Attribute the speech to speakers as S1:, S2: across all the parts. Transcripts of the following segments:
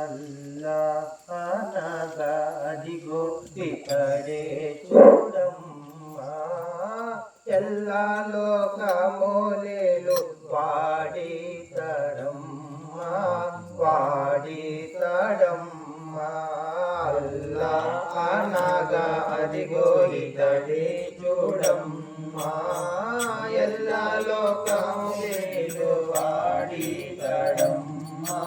S1: అల్లా అనగా అదిగో ఇతడే చూడమ్మా, ఎల్లా లోకమూలేలు వాడితడమ్మా వాడితడమ్మా. అల్లా అనగా అదిగో ఇతడే చూడమ్మా, ఎల్లా లోకమూలేలు వాడితడమ్మా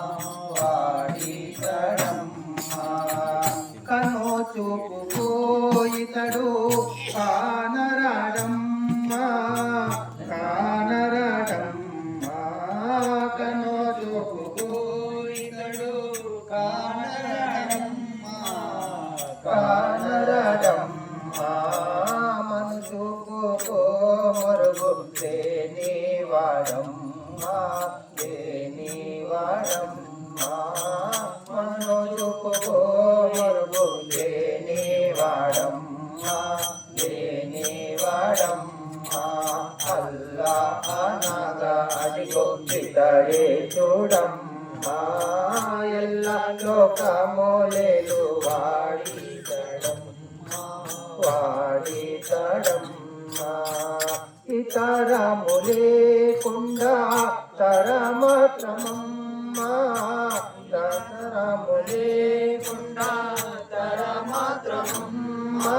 S1: వాడితడమ్మా. కను చూపుకోయితడు కానరాడమ్మా కానరాడమ్మా. కను చూపుకోయితడు కానరాడమ్మా కానరాడమ్మా. మనసుకు మరుగు లేని వాడమ్మా లేని వాడమ్మా. మనసుకు మరుగు లేని వాడమ్మా లేని వాడమ్మా. అల్లా అనగా అదిగో ఇతడే చూడమ్మా, ఎల్లా లోకమూలేలు వాడితడమ్మా వాడితడమ్మా. ఇతరము లేకుండా తరమాత్రమమ్మా తరము లేకుండా తరమాత్రమమ్మా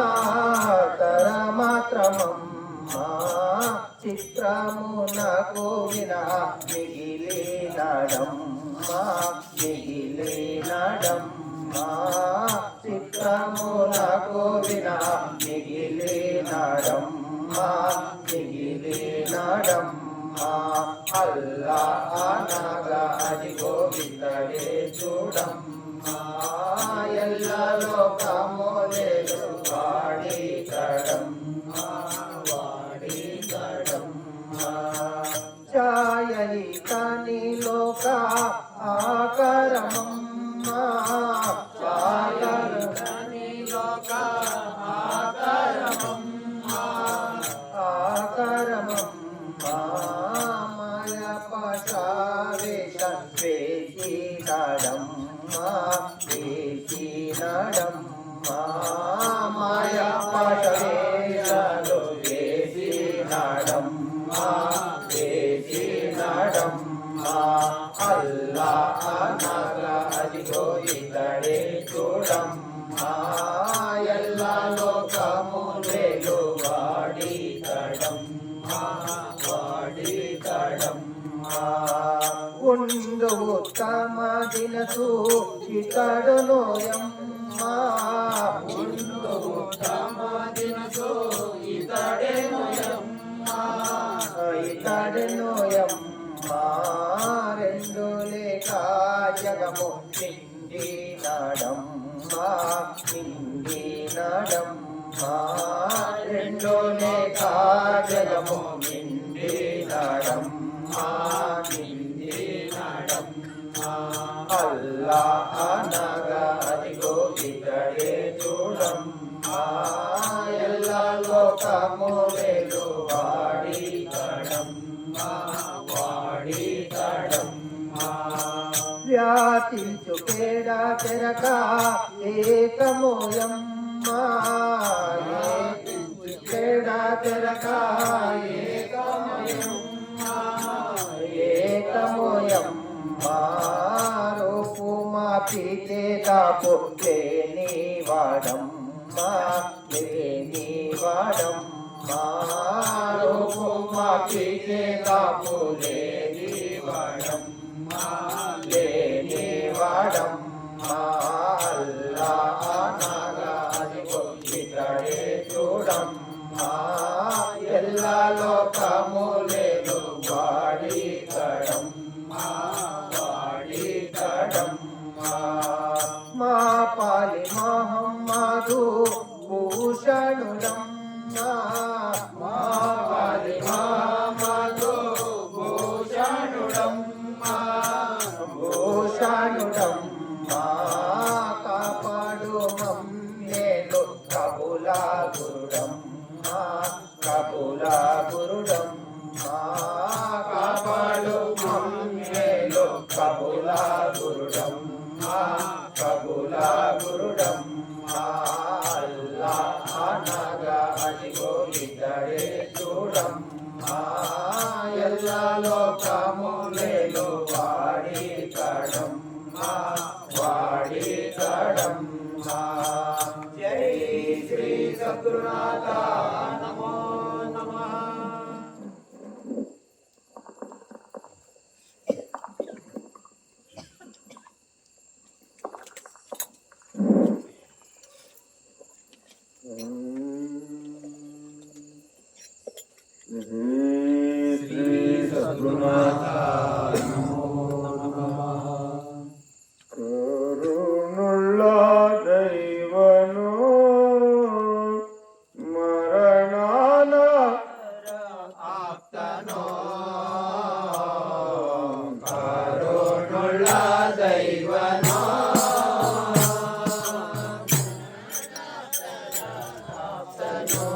S1: తరమాత్రమమ్మా. చిత్రమునకు వినా మిగిలినడమ్మా మిగిలినడమ్మా. చిత్రమునకు వినా మిగిలినడమ్మా మిగిలినడమ్మా. అల్లా అనగా అదిగో ఇతడే చూడమ్మా, ఎల్లా లోకమూలేలు వాడితడమ్మా వాడితడమ్మా. ఛాయలితని లోక ఆకరమమ్మా ఛాయలితని లోక ఆకరమమ్మా ఆకరమమ్మా. మాయ పశావేశ వేసినడమ్మా వేసినడమ్మా. మాయ పశవేశలు వేసినడమ్మా వేసినడమ్మా. అల్లా అనగా అదిగో ఇతడే చూడమ్మా, ఎల్లా లోకమూలేలు వాడితడమ్మా వాడితడమ్మా. ఉండు ఉత్తమ దినసు ఇతడునోయమ్మా ఉండు ఉత్తమ దినసు ఇతడేనోయమ్మా ఇతడేనోయమ్మా. రెండు లేక జగము నిండినడమ్మా నిండినడమ్మా. రెండు లేక జగము నిండినడమ్మా నిండినడమ్మా. అల్లా అనగా అదిగో ఇతడే చూడమ్మా, ఎల్లా లోకమూలేలు వాడితడమ్మా వాడితడమ్మా. వ్యాపించు పేడా తెరక ఏకమోయమ్మా వ్యాపించు పేడా తెరక ఏకమోయమ్మా ఏకమోయమ్మా. రూపుమా పీతే తాపు లేని వాడమ్మా లేని వాడమ్మా. రూపుమా పీతే తాపు లేని వాడమ్మా లేని వాడమ్మా. అల్లా అనగా అదిగో ఇతడే చూడమ్మా, ఎల్లా లోకమూలేలు వాడితడమ్మా వాడితడమ్మా. మా పాలి మహమ్మదు భూషణుడమ్మా మా పాలి మహమ్మదు భూషణుడమ్మా భూషణుడమ్మా. కాపాడు మమ్మేలు కబులా గురుడమ్మా ಕಪುಲ ಗುರುಡಮ್ಮ ಕಾಪಾಡು ಮಮ್ಮೇಲು ಕಪುಲ ಗುರುಡಮ್ಮ ಕಪುಲ ಗುರುಡಮ್ಮ ಅಲ್ಲ ಅನಗ ಅಡಿಗೋಗಿದ್ದಡೆ చూడమ్మ ಎಲ್ಲ లోకములేలు వాడి కడమ్మ వాడి కడమ్మ జై శ్రీ సద్గురునాథ నమో నమః ಶ್ರೀ ಸದ್ಗುರುನಾಥ ನಮೋ ನಮಃ ಕರುಣುಳ್ಳ ದೈವನು ಮರಣಾನ ಆಪ್ತನೋ ಕರುಣುಳ್ಳ ದೈವನೋ ಆಪ್ತನೋ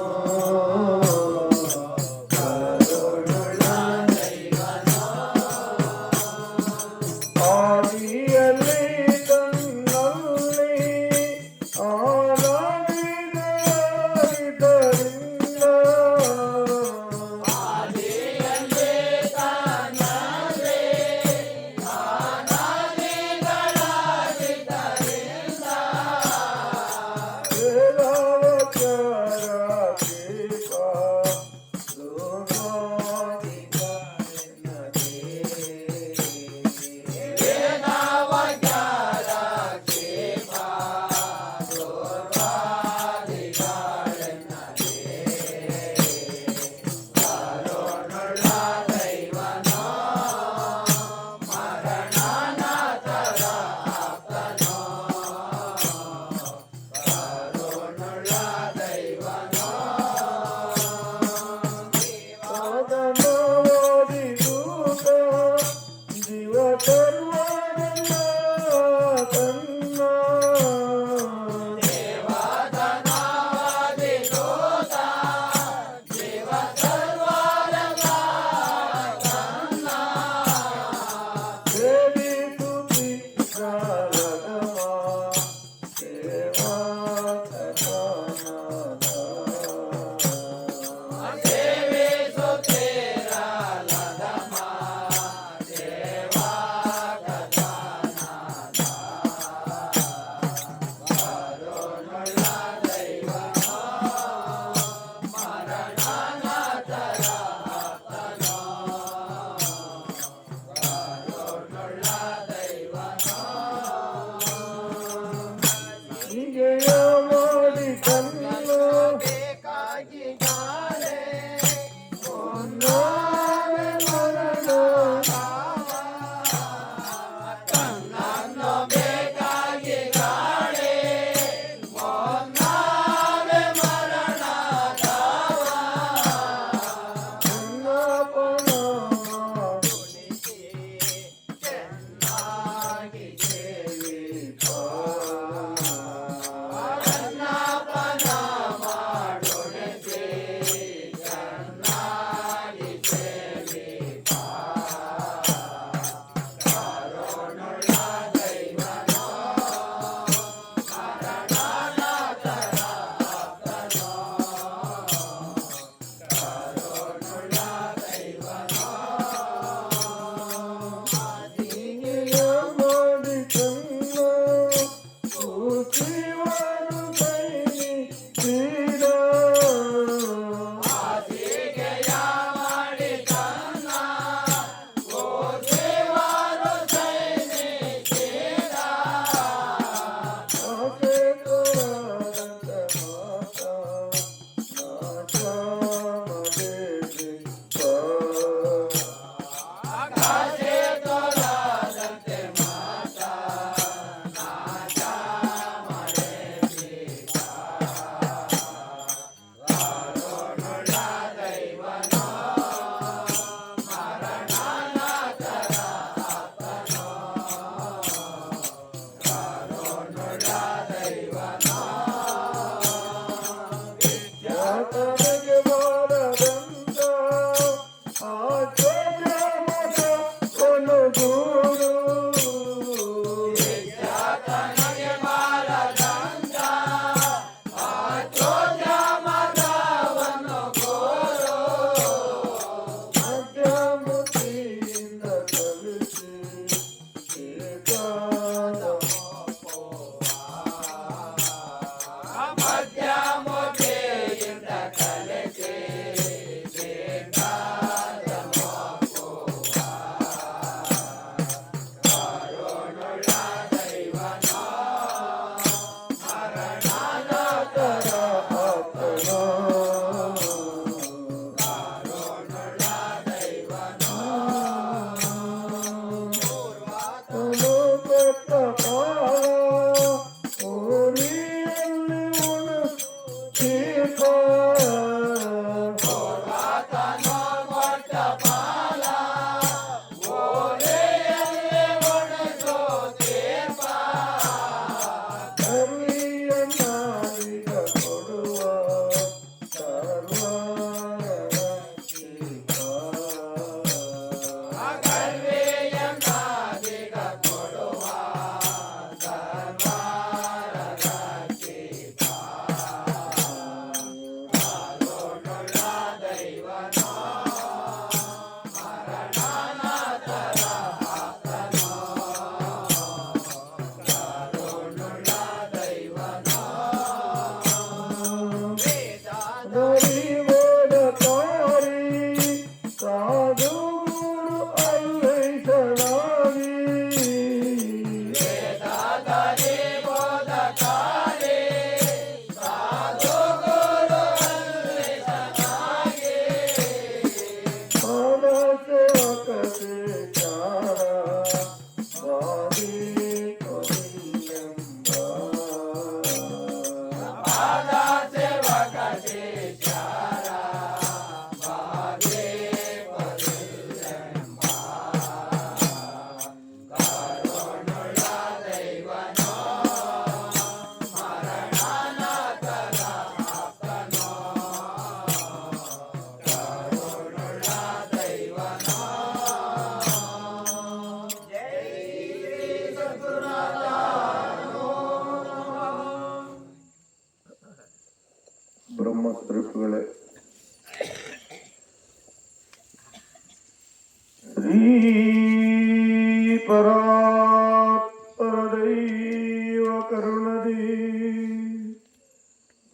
S1: ಪರಾತ್ಪರದೈವ ಕರುಣದಿ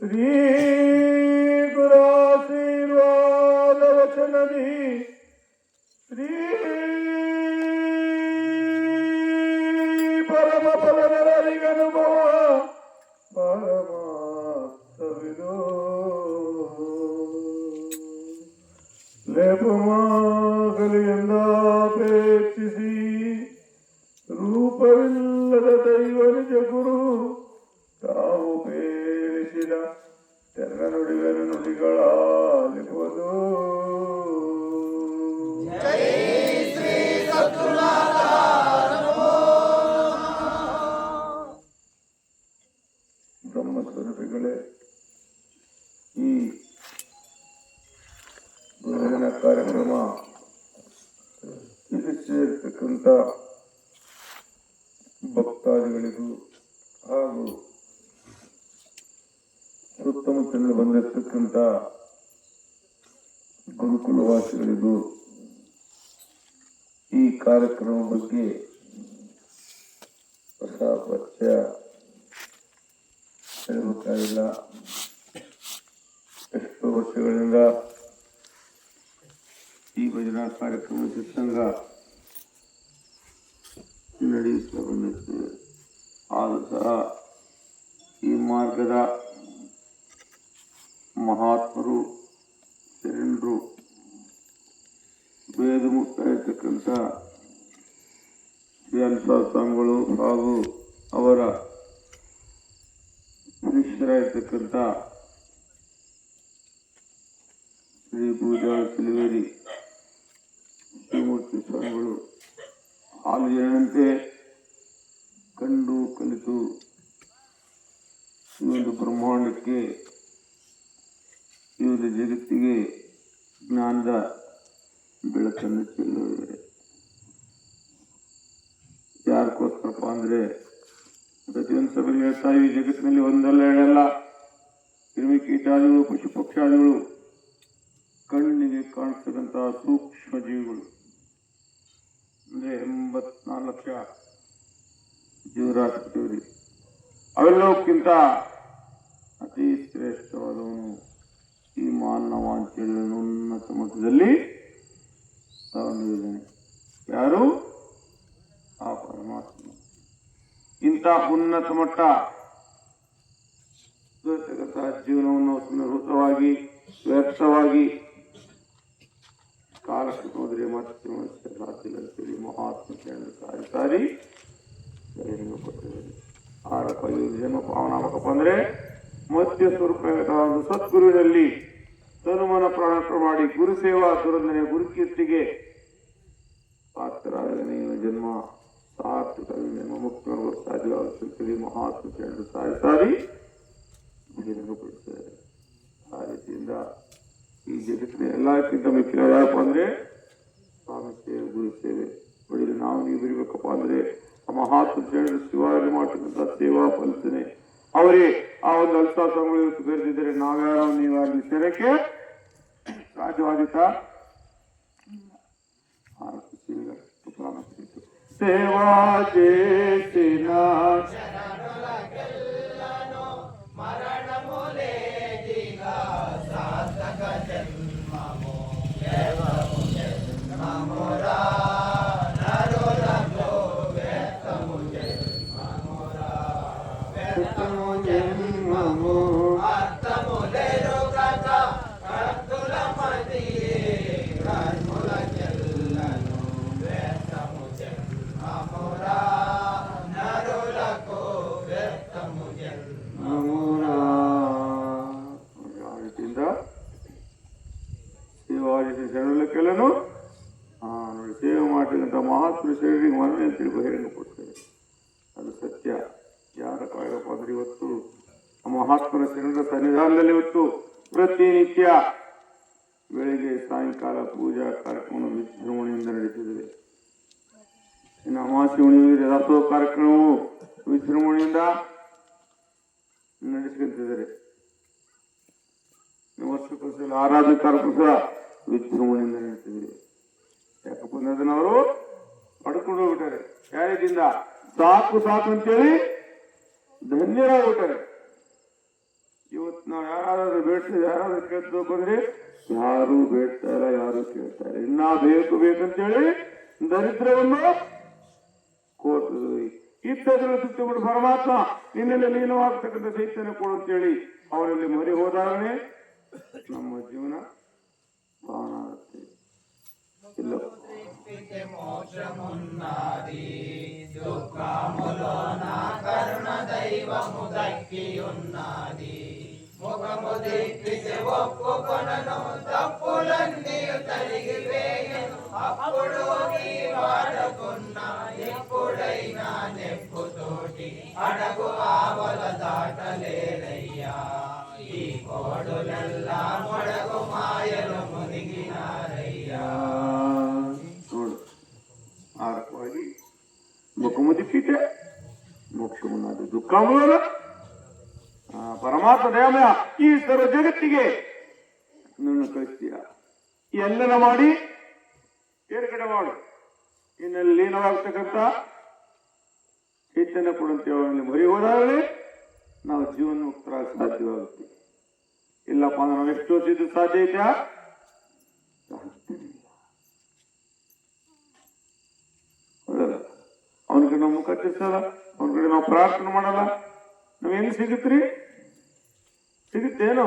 S1: ಶ್ರೀ ಗುರಾಶೀರ್ವಾದ ವಚನದಿ ಶ್ರೀ ಪರಮ ಫಲನರಿಗನುಭವ ಪರಮಾರ್ಥವಿದೋ ಲೇಪಮಾಗಲಿ ಎಂದಾಪೇಕ್ಷಿಸಿ ರೂಪವಿಲ್ಲದ ದೈವ ನಿಜ ಗುರು ತಾವು ಬೇರಿಸಿದ ತೆರ ನುಡಿಗಳ ನುಡಿಗಳಾಲಿಪುವುದು. ಬ್ರಹ್ಮಸ್ವರೂಪಿಗಳೇ, ಈ ಗುರುವಿನ ಕಾರ್ಯಕ್ರಮ ಇಲ್ಲಿ ಸೇರ್ತಕ್ಕಂಥ ಭಕ್ತಾದಿಗಳಿಗೂ ಹಾಗೂ ಸುತ್ತಮುತ್ತಲಿಂದ ಬಂದಿರತಕ್ಕಂಥ ಗುರುಕುಲವಾಸಿಗಳಿಗೂ ಈ ಕಾರ್ಯಕ್ರಮ ಬಗ್ಗೆ ಹೊಸ ಪರಿಚಯ ಹೇಳಬೇಕಾಗಿಲ್ಲ. ಎಷ್ಟೋ ವರ್ಷಗಳಿಂದ ಈ ಭಜನಾ ಕಾರ್ಯಕ್ರಮ ಸತ್ಸಂಗ ನಡೆಯುತ್ತಾ ಬಂದಿತ್ತು. ಆದರೂ ಸಹ ಈ ಮಾರ್ಗದ ಮಹಾತ್ಮರು ಶರಣರು ವೇದ ಮುಕ್ತ ಇರ್ತಕ್ಕಂಥ ಸ್ವಾಮಿಗಳು ಹಾಗೂ ಅವರ ಶಿಷ್ಯರಾಗಿರ್ತಕ್ಕಂಥ ಶ್ರೀ ಪೂಜಾ ಸಿಲಿವೇರಿ ಶ್ರೀಮೂರ್ತಿ ಸ್ವಾಮಿಗಳು ಹಾಲು ಜನಂತೆ ಕಂಡು ಕಲಿತು ಈ ಒಂದು ಬ್ರಹ್ಮಾಂಡಕ್ಕೆ ಈ ಒಂದು ಜಗತ್ತಿಗೆ ಜ್ಞಾನದ ಬೆಳಕನ್ನು ಚೆಲ್ಲುವರೆ. ಯಾರಕ್ಕೋಸ್ಕರಪ್ಪ ಅಂದ್ರೆ ಪ್ರತಿಯೊಂದು ಸಭೆಯಲ್ಲಿ ಹೇಳ್ತಾ ಈ ಜಗತ್ತಿನಲ್ಲಿ ಒಂದಲ್ಲ ಎರಡಲ್ಲ ಕ್ರಿಮಿಕೀಟಾದಿಗಳು ಪಶು ಪಕ್ಷಾದಿಗಳು ಕಣ್ಣಿಗೆ ಕಾಣಿಸ್ತಕ್ಕಂತಹ ಸೂಕ್ಷ್ಮ ಜೀವಿಗಳು ಅಂದ್ರೆ 84 ಲಕ್ಷ ಜೀವರಾಶಿ. ಅವೆಲ್ಲಕ್ಕಿಂತ ಅತಿ ಶ್ರೇಷ್ಠವಾದವನು ಈ ಮಾನವ ಅಂತೇಳಿ ಉನ್ನತ ಮಟ್ಟದಲ್ಲಿ ನಿಯೋಜನೆ ಯಾರು? ಆ ಪರಮಾತ್ಮ. ಇಂಥ ಉನ್ನತ ಮಟ್ಟ ಜೀವನವನ್ನು ವೃತವಾಗಿ ವ್ಯರ್ಥವಾಗಿ ಕಾಲಕ್ಕೆ ಹೋದರೆ ಮತ್ತೆ ಸಾಧ್ಯ ಅಂತೇಳಿ ಮಹಾತ್ಮ ಸಾರಿ ಸಾರಿ ಕೊಟ್ಟಿದ್ದಾರೆ. ಆರಪ್ಪ ಈ ಜನ್ಮ ಪಾವನಾಗಬೇಕಪ್ಪ ಅಂದ್ರೆ ಮಧ್ಯ ಸ್ವರೂಪದ ಒಂದು ಸದ್ಗುರುವಿನಲ್ಲಿ ತನುಮನ ಪ್ರಾಣಾರ್ಪಣ ಮಾಡಿ ಗುರು ಸೇವಾ ದುರಂದನೆ ಗುರುಕೀರ್ತಿಗೆ ಪಾತ್ರರಾದರೆ ನೀವು ಜನ್ಮ ಸಾರ್ಥಕ ಜನ್ಮ ಮುಕ್ತವಾಗುವ ಸಾಧ್ಯವಾಗುತ್ತದೆ. ಮಹಾತ್ಮ ಸಾರಿ ಸಾರಿ ಪಡಿಸ್ತಾರೆ. ಆ ರೀತಿಯಿಂದ ಈ ಜಗತ್ತಿನ ಎಲ್ಲಕ್ಕಿಂತ ಮುಖ್ಯ ಯಾರಪ್ಪ ಅಂದ್ರೆ ಸ್ವಾಮಿ ಸೇವೆ ಗುರು ಸೇವೆ. ಒಳ್ಳೆ ನಾವು ನೀವು ಬರೀಬೇಕಪ್ಪ ಅಂದ್ರೆ ಆ ಮಹಾತ್ಮ ಶಿವಾಜಿ ಮಾಡತಕ್ಕಂಥ ಸೇವಾ ಫಲಿಸನೆ ಅವರೇ ಆ ಒಂದು ಅಲ್ಪಾಸಗಳು ಬೇರೆದಿದ್ದರೆ ನಾವ್ಯಾರೋ ನೀವಾಗಲಿ ಸೇರಕ್ಕೆ ಸಾಧ್ಯವಾದಿತ್ತ? ಸೇವಾ చేసిన ಜನರಲ್ಲೂ ನೋಡಿ ಸೇವೆ ಮಾಡಿದಂಥ ಮಹಾತ್ಮ ಶರೀರಿಗೆ ಮನವಿ ಅಂತೇಳಿ ಬಹಿರಂಗ ಕೊಡ್ತೇವೆ. ಅದು ಸತ್ಯ. ಯಾರ ಕಾಯಪ್ಪ ಅಂದ್ರೆ ಇವತ್ತು ಮಹಾತ್ಮನ ಶರಣರ ಸನ್ನಿಧಾನದಲ್ಲಿ ಇವತ್ತು ಪ್ರತಿನಿತ್ಯ ಬೆಳಿಗ್ಗೆ ಸಾಯಂಕಾಲ ಪೂಜಾ ಕಾರ್ಯಕ್ರಮ ವಿಜೃಂಭಣೆಯಿಂದ ನಡೀತಿದೆ. ಇನ್ನು ಅಮಾವಾಸ್ಯೆ ಹುಣ್ಣಿಮೆ ರಥೋತ್ಸವ ಕಾರ್ಯಕ್ರಮವು ವಿಜೃಂಭಣೆಯಿಂದ ನಡೆಸ್ಕೊಳ್ತಿದ್ದಾರೆ. ವರ್ಷಕ್ಕೊಂದ್ಸಲ ಆರಾಧನೆ ಕಾರ್ಯಕ್ರಮ ವಿಜೃಂಭಣೆಯಿಂದ ನಡೀತಿದೆ. ಯಾಕಪ್ಪ ಅಂದ್ರೆ ಅದನ್ನವರು ಪಡ್ಕೊಂಡು ಹೋಗ್ಬಿಟ್ಟಾರೆ. ಯಾರಿಗಿಂದ ಸಾಕು ಸಾಕು ಅಂತೇಳಿ ಧನ್ಯರಾಗ್ಬಿಟ್ಟಾರೆ. ಇವತ್ತು ನಾವು ಯಾರಾದ್ರೂ ಬೇಡ್ತೀವಿ, ಯಾರಾದ್ರೂ ಕೇಳ್ತು ಬಂದ್ರೆ ಯಾರು ಬೇಡ್ತಾ ಇಲ್ಲ, ಯಾರು ಕೇಳ್ತಾರೆ. ಇನ್ನ ಬೇಕು ಬೇಕಂತೇಳಿ ದರಿದ್ರವನ್ನು ಕೋರ್ತದೆ. ಇದ್ದದ್ರಲ್ಲಿ ಸುತ್ತಿಬಿಟ್ಟು ಪರಮಾತ್ಮ ನಿನ್ನೆಲ್ಲ ಲೀನವಾಗ್ತಕ್ಕಂಥ ಚೈತನ್ಯ ಕೊಡು ಅಂತೇಳಿ ಅವರಲ್ಲಿ ಮೊರೆ ಹೋದಾಗನೇ ನಮ್ಮ ಜೀವನ ಪಾವನ ಆಗುತ್ತೆ. ಇಲ್ಲ
S2: అడగు ఆవల దాటలేరయ్యా ఈ కోడులెల్లా మొడగు మాయలు మునిగినారయ్యా.
S1: ನೋಡು, ಆರಕವಾಗಿ ಮುಖಮುದಿಕ್ಕಿತೆ ಮೋಕ್ಷವನ್ನಾದ ದುಃಖ ಮೂಲದ ಪರಮಾತ್ಮ ದಯಾಮಯ ಈ ಸರ್ವ ಜಗತ್ತಿಗೆ ನನ್ನ ಕಳಿಸ್ತೀಯ. ಎಲ್ಲನ ಮಾಡಿ ತೇರ್ಗಡೆ ಮಾಡು. ಇನ್ನಲ್ಲಿ ಲೀನವಾಗ್ತಕ್ಕಂಥ ಚೈತನ್ಯ ಕೊಡುವಂತೆ ಅವರಲ್ಲಿ ಮೊರೆ ಹೋದಾಗಲೇ ನಾವು ಜೀವನ ಮುಕ್ತರಾಗ ಸಾಧ್ಯವಾಗುತ್ತೆ. ಇಲ್ಲಪ್ಪ ಅಂದ್ರೆ ನಾವು ಎಷ್ಟು ವರ್ಷ ಸಾಧ್ಯ ಐತೆ ಅವನ ಕಡೆ ನಾವು ಮುಖ ತಿರ್ಸಲ್ಲ, ಅವನ ಕಡೆ ನಾವು ಪ್ರಾರ್ಥನೆ ಮಾಡಲ್ಲ. ನಾವ್ ಹೆಂಗ್ ಸಿಗುತ್ತ್ರಿ? ಸಿಗುತ್ತೇನೋ?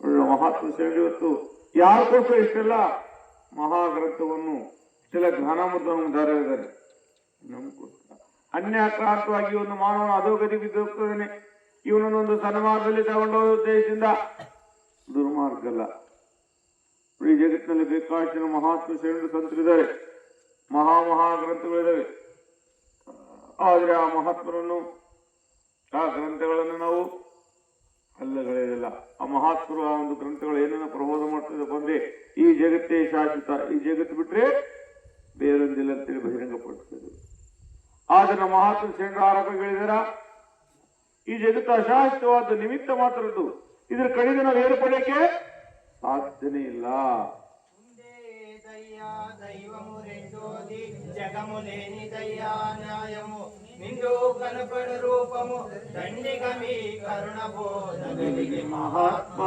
S1: ಒಳ್ಳೆ ಮಹಾತ್ಮ ಸೇರಿ ಇವತ್ತು ಯಾರಿಗೋಸ್ಕರ ಇಷ್ಟೆಲ್ಲ ಮಹಾಗ್ರಂಥವನ್ನು ಇಷ್ಟೆಲ್ಲ ಜ್ಞಾನಾಮೃತವನ್ನು ಧಾರಿದ್ದಾರೆ. ನಮಗೋಸ್ಕರ ಅನ್ಯಾಕ್ರಾಂತವಾಗಿ ಒಂದು ಮಾನವನ ಅಧೋಗತಿ ಬಿದ್ದೋಗ್ತದೇನೆ. ಇವನನ್ನೊಂದು ಸನ್ಮಾರ್ಗದಲ್ಲಿ ತಗೊಂಡೋದ ಉದ್ದೇಶದಿಂದ ದುರ್ಮಾರ್ಗಲ್ಲ. ಈ ಜಗತ್ತಿನಲ್ಲಿ ಬೇಕಾದ ಮಹಾತ್ಮ ಶ್ರೇಣಿ ಸಂತರಿದ್ದಾರೆ, ಮಹಾಗ್ರಂಥಗಳಿದ್ದಾವೆ. ಆದ್ರೆ ಆ ಮಹಾತ್ಮರನ್ನು, ಆ ಗ್ರಂಥಗಳನ್ನು ನಾವು ಅಲ್ಲಗಳೆಯಲ್ಲ. ಆ ಮಹಾತ್ಮರು ಆ ಒಂದು ಗ್ರಂಥಗಳು ಏನನ್ನ ಪ್ರಬೋಧ ಮಾಡ್ತಿದ್ದ ಬಂದ್ರೆ ಈ ಜಗತ್ತೇ ಶಾಶ್ವತ, ಈ ಜಗತ್ತು ಬಿಟ್ರೆ ಬೇರೊಂದಿಲ್ಲ ಅಂತೇಳಿ ಬಹಿರಂಗಪಡಿಸ್ತದೆ. ಆದ್ರೆ ನಮ್ಮ ಮಹಾತ್ಮ ಶ್ರೇಣಿ ಆರೋಪಗಳಿದಾರ ಈ ಜಗತ್ತು ಅಶಾಶ್ವತವಾದ ನಿಮಿತ್ತ ಮಾತ್ರದ್ದು. ಇದ್ರ ಕಡೆಗೆ ನಾವು ಏನು ಪಡೆಯಕ್ಕೆ ಸಾಧ್ಯನೇ ಇಲ್ಲ.
S2: దైవము రెండోది జగము లేని దయ్యా న్యాయము నిండు కనపడు రూపము దండిగ మీ కరుణ బోధగలిగి
S1: మహాత్మ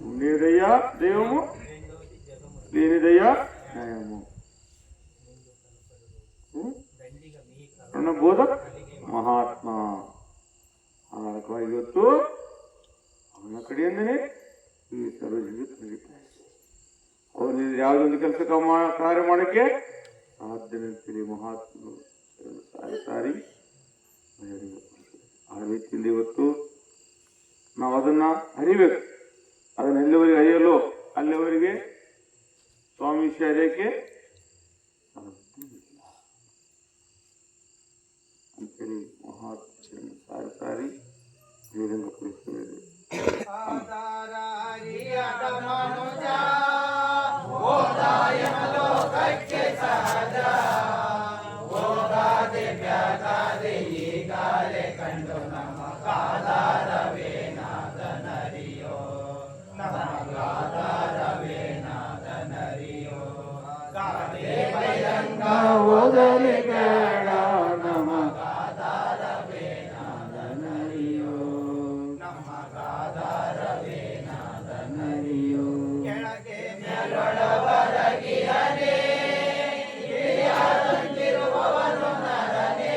S1: ఉండేదయ్యా దైవము, లేనిదయ్యా న్యాయము. ಕರುಣ ಬೋಧ ಮಹಾತ್ಮ. ಇವತ್ತು ಅವನ ಕಡೆಯಿಂದನೇ ಈ ಸರ್ವ ಜಗತ್ತು ನಡೀತಾ ಇದೆ. ಅವನು ಯಾವುದೊಂದು ಕೆಲಸ ಕಾರ್ಯ ಮಾಡಕ್ಕೆ ಸಾಧ್ಯನಂತೇಳಿ ಮಹಾತ್ಮರು ಸಾರಿ ಆ ರೀತಿಯಲ್ಲಿ ಇವತ್ತು ನಾವು ಅದನ್ನ ಅರಿಬೇಕು. ಅದನ್ನ ಎಲ್ಲಿವರೆಗೆ ಅರಿಯಲು ಅಲ್ಲಿವರೆಗೆ ಸ್ವಾಮಿ ಶಾರ್ಯಕ್ಕೆ ಅಂತೇಳಿ ಮಹಾತ್ಮ ಸಾರಿ ಬಹಿರಂಗಪಡಿಸುತ್ತದೆ.
S2: ಕಂಡು ನಮ್ಮ ಕಾದಾರವೇ ನಾದನರಿಯೋ, ನಮ್ಮ ಕಾದಾರವೇ ನಾದನರಿಯೋ, ಕಾದೇ ಬಹಿರಂಗ ಓದಲಿ ಬೇಡ, ನಮ್ಮ ಕಾದಾರವೇ ನಾದನರಿಯೋ, ನಮ್ಮ ಕಾದಾರವೇ ನಾದನರಿಯೋ. ಕೆಳಗೆ ಮೇಲೊಳವರಗಿರನೇ ಹಿರಿಯಾದಂತಿರುವವನು ನರನೇ,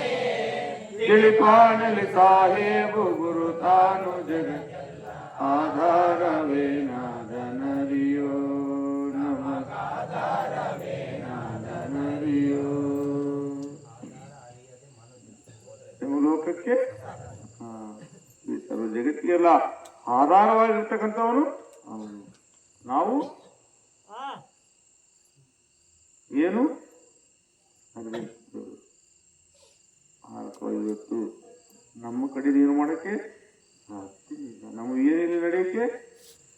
S1: ತಿಳಿಪಾಣಲಿ ಸಾಹೇಬು ಗುರು ತಾನು ಜಗತ್ ಆಧಾರವೇ ನಾದನರಿಯೋ,
S2: ಕಾದಾರವೇ
S1: ನಾದನರಿಯೋ. ಲೋಕಕ್ಕೆ ಈ ಸರ್ವ ಜಗತ್ತಿಗೆಲ್ಲ ಆಧಾರವಾಗಿರ್ತಕ್ಕಂಥವನು ಅವನು. ನಾವು ಏನು ಇವತ್ತು ನಮ್ಮ ಕಡೆ ಏನು ಮಾಡಕ್ಕೆ ಸಾಧ್ಯ ಇಲ್ಲ, ನಮ್ಮ ಏನೇನು ನಡೆಯಕ್ಕೆ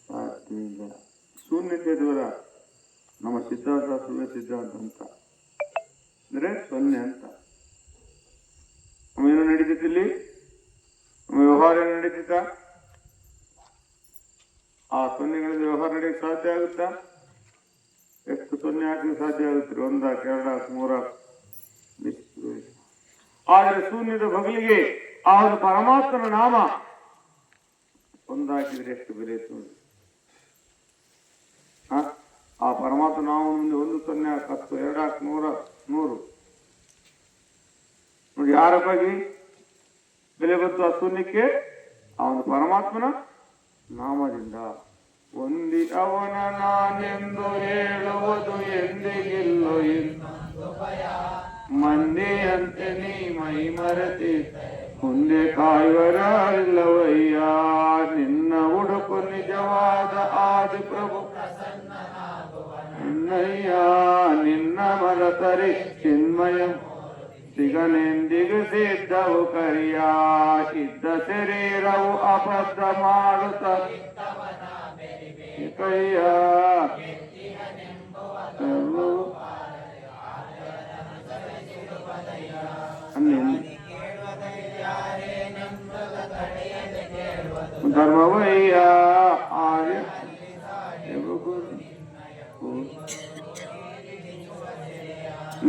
S1: ಸಾಧ್ಯ ಇಲ್ಲ. ಶೂನ್ಯತೆ ದೂರ. ನಮ್ಮ ಸಿದ್ಧಾಂತ ಶೂನ್ಯ ಸಿದ್ಧಾಂತ ಅಂತ ಅಂದ್ರೆ ಸೊನ್ನೆ ಅಂತ. ನಮ್ಮೇನು ನಡೀತೈತಿ ಇಲ್ಲಿ, ನಮ್ಮ ವ್ಯವಹಾರ ಏನು ನಡೀತಿತ್ತ, ಆ ಸೊನ್ನೆಗಳಿಂದ ವ್ಯವಹಾರ ನಡೆಯಕ್ಕೆ ಸಾಧ್ಯ ಆಗುತ್ತಾ? ಎಷ್ಟು ಸೊನ್ನೆ ಹಾಕಿ ಸಾಧ್ಯ ಆಗುತ್ತೆ? 1 ಹಾಕಿ, 2 ಹಾಕಿ, 3 ಹಾಕಿ. ಆದರೆ ಶೂನ್ಯದ ಬಗಲಿಗೆ ಆ ಒಂದು ಪರಮಾತ್ಮನ ನಾಮ ಒಂದಾಕಿದ್ರೆ ಎಷ್ಟು ಬೆಲೆ ಇತ್ತು ನೋಡಿ. ಆ ಪರಮಾತ್ಮ ನಾವು ಮುಂದೆ 1 0 ಹಾಕಿ 10, 2 ಹಾಕಿ 100 ನೋಡಿ ಯಾರ ಬಗ್ಗೆ ಬೆಲೆ ಬಂತು ಆ ಶೂನ್ಯಕ್ಕೆ? ಆ ಒಂದು ಪರಮಾತ್ಮನ ನಾಮದಿಂದ. ಒಂದಿ ಅವನ ನಾನೆಂದು ಹೇಳುವುದು ಎಂದಿಗಿಲ್ಲೋ ಮಂದಿಯಂತೆ ನೀ ಮೈ ಮರೆತಿ ಮುಂದೆ ಕಾಯುವರಿಲ್ಲವಯ್ಯ. ನಿನ್ನ ಹುಡುಕು ನಿಜವಾದ ಆದಿ ಪ್ರಭು ನಿನ್ನಯ್ಯ. ನಿನ್ನ ಮರತರಿ ಚಿನ್ಮಯ ಸಿಗನೆಂದಿಗೂ ಸಿದ್ಧವು ಕರಿಯ. ಸಿದ್ಧ ಶರೀರವು ಅಬದ್ಧ ಮಾಡುತ್ತ ಕೈಯ ಧರ್ಮವಯ್ಯ. ಆರ್ಯ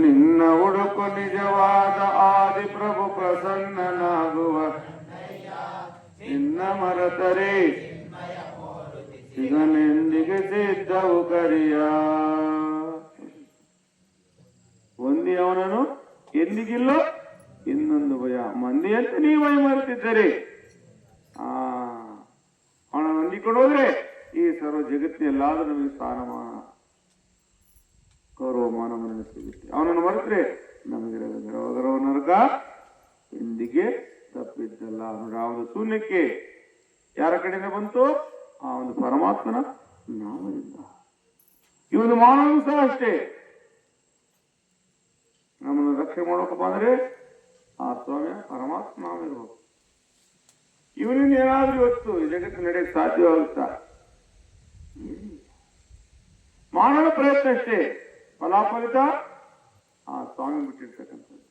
S1: ನಿನ್ನ ಹುಡುಕು ನಿಜವಾದ ಆದಿ ಪ್ರಭು ಪ್ರಸನ್ನನಾಗುವ. ನಿನ್ನ ಮರತರೆ ಸಿಗನೆಂದಿಗೆ ಸಿದ್ಧವು ಕರಿಯ. ಒಂದಿ ಅವನನು ಎಂದಿಗಿಲ್ಲೋ ಇನ್ನೊಂದು ಭಯ. ಮಂದಿಯಂತೆ ನೀವು ಮೈ ಮರೆತಿದ್ದರೆ ಅವನನ್ನು ಹೊಂದಿಕೊಂಡು ಹೋದ್ರೆ ಈ ಸರ್ವ ಜಗತ್ತಿನೆಲ್ಲಾದ್ರೂ ನಮಗೆ ಸ್ಥಾನಮಾನ ಗೌರವ ಮಾನವನ್ನು ಸಿಗುತ್ತೆ. ಅವನನ್ನು ಮರೆತರೆ ನಮಗಿರಗೌರವ ನರಕ ಎಂದಿಗೆ ತಪ್ಪಿದ್ದಲ್ಲ. ನೋಡಿ ಆ ಒಂದು ಶೂನ್ಯಕ್ಕೆ ಯಾರ ಕಡೆಯಿಂದ ಬಂತು? ಆ ಒಂದು ಪರಮಾತ್ಮನ ನಾಮದಿಂದ. ಇವನು ಮಾನವನು ಸಹ ಅಷ್ಟೇ. ನಮ್ಮನ್ನು ರಕ್ಷಣೆ ಮಾಡೋಕಪ್ಪ ಅಂದ್ರೆ ಆ ಸ್ವಾಮಿ ಪರಮಾತ್ಮ ನಾಮ ಇರ್ಬೇಕು. ಇವನಿಂದ ಏನಾದ್ರೂ ಇವತ್ತು ಈ ಜಗತ್ತು ನಡೆಯಕ್ಕೆ ಸಾಧ್ಯವಾಗುತ್ತಾ? ಮಾನವ ಪ್ರಯತ್ನ ಅಷ್ಟೇ, ಫಲಾಫಲಿತ ಆ ಸ್ವಾಮಿ ಬಿಟ್ಟಿರ್ತಕ್ಕಂಥದ್ದು.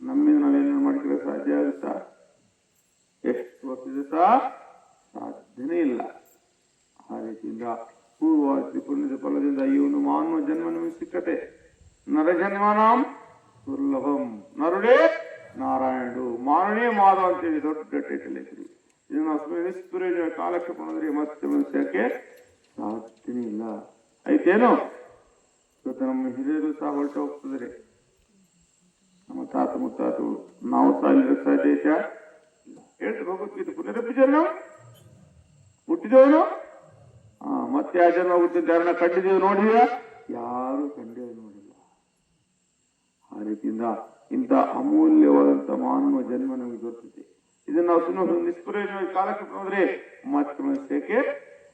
S1: ನಮ್ಮಿಂದ ನಾವೇನು ಮಾಡ್ಕೊಳ್ಳೋ ಸಾಧ್ಯ ಆಗುತ್ತಾ? ಎಷ್ಟು ವರ್ಷದ ಸಹ ಸಾಧ್ಯನೇ ಇಲ್ಲ. ಆ ರೀತಿಯಿಂದ ಪೂರ್ವಾದಿ ಪುಣ್ಯದ ಫಲದಿಂದ ಈ ಒಂದು ಮಾನವ ಜನ್ಮ ನಮಗೆ ಸಿಕ್ಕತೆ. ನರಜನ್ಮನಾಂ ದುರ್ಲಭಂ. ನರುಡೇ ನಾರಾಯಣರು, ಮಾನವೇ ಮಾಧವ ಅಂತೇಳಿ ದೊಡ್ಡ ಟೈಟಲ್ ಹೆಸರು. ಇದನ್ನು ನಿಷ್ಪ್ರಯೋಜನ ಕಾಲಕ್ಷೇಪ ಮಾಡಿದ್ರೆ ಮತ್ತೆ ಮನುಷ್ಯಕ್ಕೆ ಸಾಧ್ಯನೇ ಇಲ್ಲ. ಆಯ್ತೇನು? ಇವತ್ತು ನಮ್ಮ ಹಿರಿಯರು ಸಹ ಹೊರಟು ಹೋಗ್ತಿದ್ರೆ, ನಮ್ಮ ತಾತ ಮುತ್ತಾತರು, ನಾವು ಸಹ ಸಾಧ್ಯ ಐತಾ? ಹೇಳ್ತು ಭಗವದ್ಗೀತೆ ಪುನರಪಿ ಜನ್ಮ ಹುಟ್ಟಿದವನು ಮತ್ತೆ ಆ ಜನ್ಮ ಹುಟ್ಟಿದ ಕಾರಣ ಕಂಡಿದ್ದೇವೆ ನೋಡಿದ? ಯಾರು ಕಂಡೇವೆ ನೋಡಿಲ್ಲ. ಆ ರೀತಿಯಿಂದ ಇಂಥ ಅಮೂಲ್ಯವಾದಂಥ ಮಾನವ ಜನ್ಮ ನಮಗೆ ದೊರೆತಿದೆ. ಇದನ್ನು ನಾವು ಸುಮ್ಮನೆ ನಿಷ್ಪ್ರಯೋಜನವಾಗಿ ಕಾಲಕ್ಕೆ ಹೋದ್ರೆ ಮತ್ತೆ ಮನುಷ್ಯಕ್ಕೆ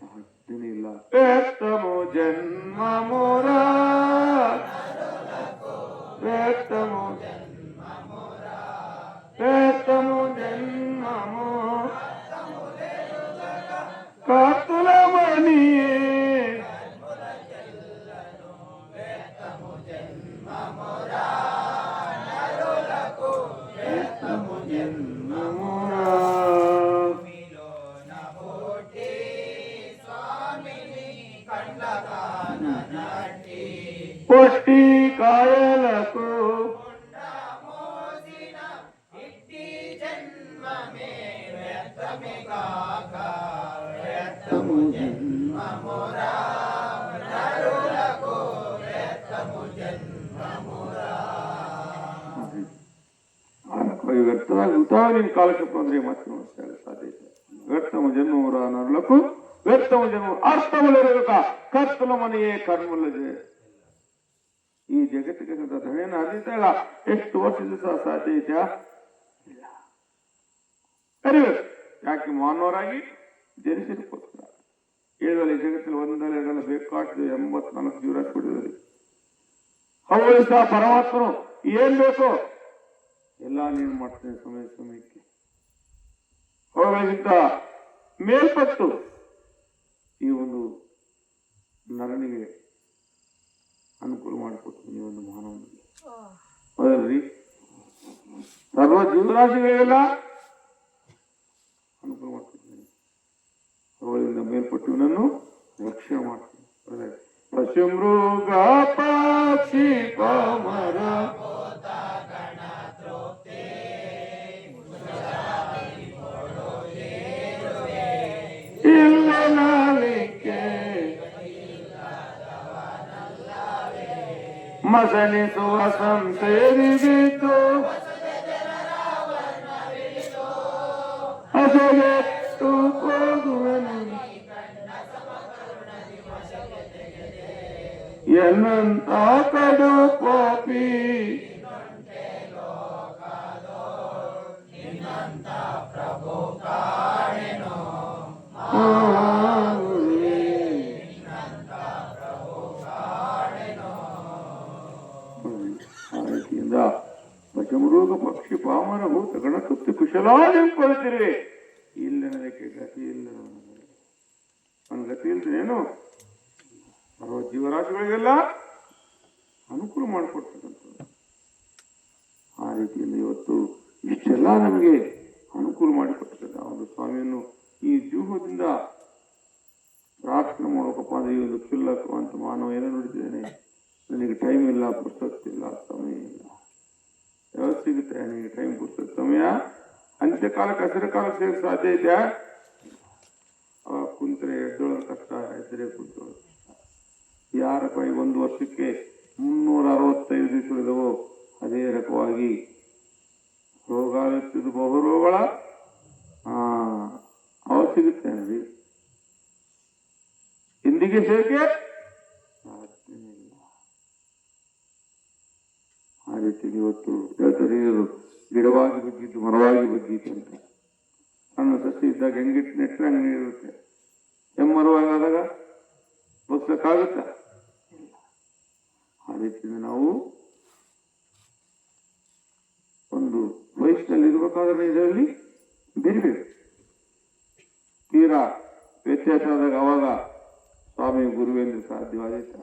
S1: ಸಾಧ್ಯನೇ ಇಲ್ಲ. ವ್ಯರ್ಥಮೋ ಜನ್ಮ ಮೋರ, ವ್ಯರ್ಥಮೋ ವ್ಯರ್ಥಮೋ ಜನ್ಮ ಮೋರ ಕಾತುಲ ಮಣಿಯೇ. పొట్టి కాయలకు వ్యర్థమగుతా నేను కాలక్షేపం ಅಂದ್ರೆ ಮತ್ತೆ సాధ్యత. వ్యర్థము జన్మముర నరులకు వ్యర్థము జన్మ ಅರ್ಥముಲೆರగక ಕತ್ತಲ ಮನೆಯೇ ಕರ್ಮುಲ್ಲದೆ. ಈ ಜಗತ್ತಿಗೆ ಧನೆಯನ್ನು ಅರಿತಾಗ ಎಷ್ಟು ವರ್ಷದ ಸಹ ಸಾಧ್ಯ ಇದೆಯಾ? ಅರಿಬೇಕು. ಯಾಕೆ ಮಾನವರಾಗಿ ಜನಿಸಿದಕ್ಕೋಸ್ಕರ. ಏಳಲ್ಲಿ ಜಗತ್ತಲ್ಲಿ ಒಂದಲ್ಲ ಎರಡಲ್ಲ ಬೇಕಾಗ್ತದೆ 84 ಜೀವರಾಶಿ ಕೊಡಿದ್ರು. ಅವುಗಳು ಸಹ ಪರಮಾತ್ಮನು ಏನ್ ಬೇಕೋ ಎಲ್ಲ ನೀನು ಮಾಡ್ತೇನೆ ಸಮಯ ಸಮಯಕ್ಕೆ. ಅವುಗಳಿಗಿಂತ ಮೇಲ್ಪಟ್ಟು ಈ ಒಂದು ನರನಿಗೆ ಅನುಕೂಲ ಮಾಡಿಕೊಡ್ತೀನಿ. ಈ ಒಂದು ಮಾನವನಿಗೆ ಹೌದಲ್ರಿ? ಸರ್ವ ಜೀವರಾಶಿಗಳಿಗೆಲ್ಲ ಅನುಕೂಲ ಮಾಡ್ಕೊಡ್ತೀನಿ. ಅವುಗಳಿಂದ ಮೇಲ್ಪಟ್ಟು ಇವನನ್ನು ರಕ್ಷಣೆ ಮಾಡ್ತೀನಿ. ಪಶುಮೃಗ ಪಕ್ಷಿ ಪಾಮರ ಇಲ್ಲ ನಾಲಿಕೆ ಮಸಣಿಸುವ ಸಂಸೇರಿಬಿದ್ದು ಹಸೆಗೆಟ್ಟು ಹೋಗುವನು ಎನ್ನಂತ ಕಡು ಪಾಪಿ ಪಶುಮೃಗ ಪಕ್ಷಿ ಪಾಮರ ಭೂತ ಗಣ ಸುತ್ತಿ ಕುಶಲಾದಿಂಪಡುತ್ತಿರುವೆ ಇಲ್ಲ ನನಗೆ ಗತಿ ಇಲ್ಲ ನನ್ನ ಗತಿ ಇಲ್ದೇನು ಬರುವ ಜೀವರಾಶಿಗಳಿಗೆಲ್ಲ ಅನುಕೂಲ ಮಾಡಿಕೊಡ್ತಕ್ಕಂಥದ್ದು. ಆ ರೀತಿಯಲ್ಲಿ ಇವತ್ತು ಇಷ್ಟೆಲ್ಲ ನಮಗೆ ಅನುಕೂಲ ಮಾಡಿಕೊಡ್ತಕ್ಕಂಥ ಒಂದು ಸ್ವಾಮಿಯನ್ನು ಈ ಜೀವದಿಂದ ಪ್ರಾರ್ಥನೆ ಮಾಡಬೇಕಪ್ಪ ಅಂದ್ರೆ ಈ ಒಂದು ಕ್ಷುಲ್ಲಕ ಅಂತ ಮಾನವ ಏನೋ ನೋಡಿದ್ದೇನೆ, ನನಗೆ ಟೈಮ್ ಇಲ್ಲ, ಪುಸ್ತಕ ಇಲ್ಲ, ಸಮಯ ಇಲ್ಲ. ಯಾವತ್ತು ಸಿಗುತ್ತೆ ನನಗೆ ಟೈಮ್, ಪುಸ್ತಕ, ಸಮಯ? ಅಂತ್ಯಕಾಲಕ್ಕೆ ಹಸಿರ ಕಾಲಕ್ಕೆ ಸೇರಕ್ಕೆ ಸಾಧ್ಯ ಇದೆಯಾ? ಕುಂತ್ರೆ ಎದ್ದೊಳಗೆ ಕಷ್ಟ, ಎದ್ದರೆ ಕುಂತೊಳಗೆ ಕಷ್ಟ. ಯಾರ ಕೈ ಒಂದು ವರ್ಷಕ್ಕೆ 365 ದಿವಸಗಳಿದವೋ ಅದೇ ರಕವಾಗಿ ರೋಗಾಲತ್ತಿದ್ದು ಬಹು ರೋಗಗಳ ಅವ ಸಿಗುತ್ತೆ ನನಗೆ. ಎಂದಿಗೆ ಸೇರಿಕೆ ಸಾಧ್ಯನೇ ಇಲ್ಲ. ಆ ರೀತಿ ಇವತ್ತು ಹೇಳ್ತಾರೆ, ಗಿಡವಾಗಿ ಬಗ್ಗಿದ್ದು ಮರವಾಗಿ ಬಗ್ಗಿತ್ತು ಅಂತ. ಸಣ್ಣ ಸಸಿ ಇದ್ದಾಗ ಹೆಂಗಿಟ್ಟು ನೆಟ್ಟರೆ ಹಂಗೆ ನೀರಿರುತ್ತೆ. ಹೆಮ್ಮರವಾಗಾದಾಗ ಬಗ್ಸಕ್ಕಾಗುತ್ತ? ಆ ರೀತಿಯಿಂದ ನಾವು ಒಂದು ವಯಸ್ಸಿನಲ್ಲಿ ಇರ್ಬೇಕಾದ್ರೆ ಇದರಲ್ಲಿ ಬೆರಿಬೇಕು. ತೀರಾ ವ್ಯತ್ಯಾಸ ಆದಾಗ ಅವಾಗ ಸ್ವಾಮಿ ಗುರುವೆಂದು ಸಾಧ್ಯವಾದೀತ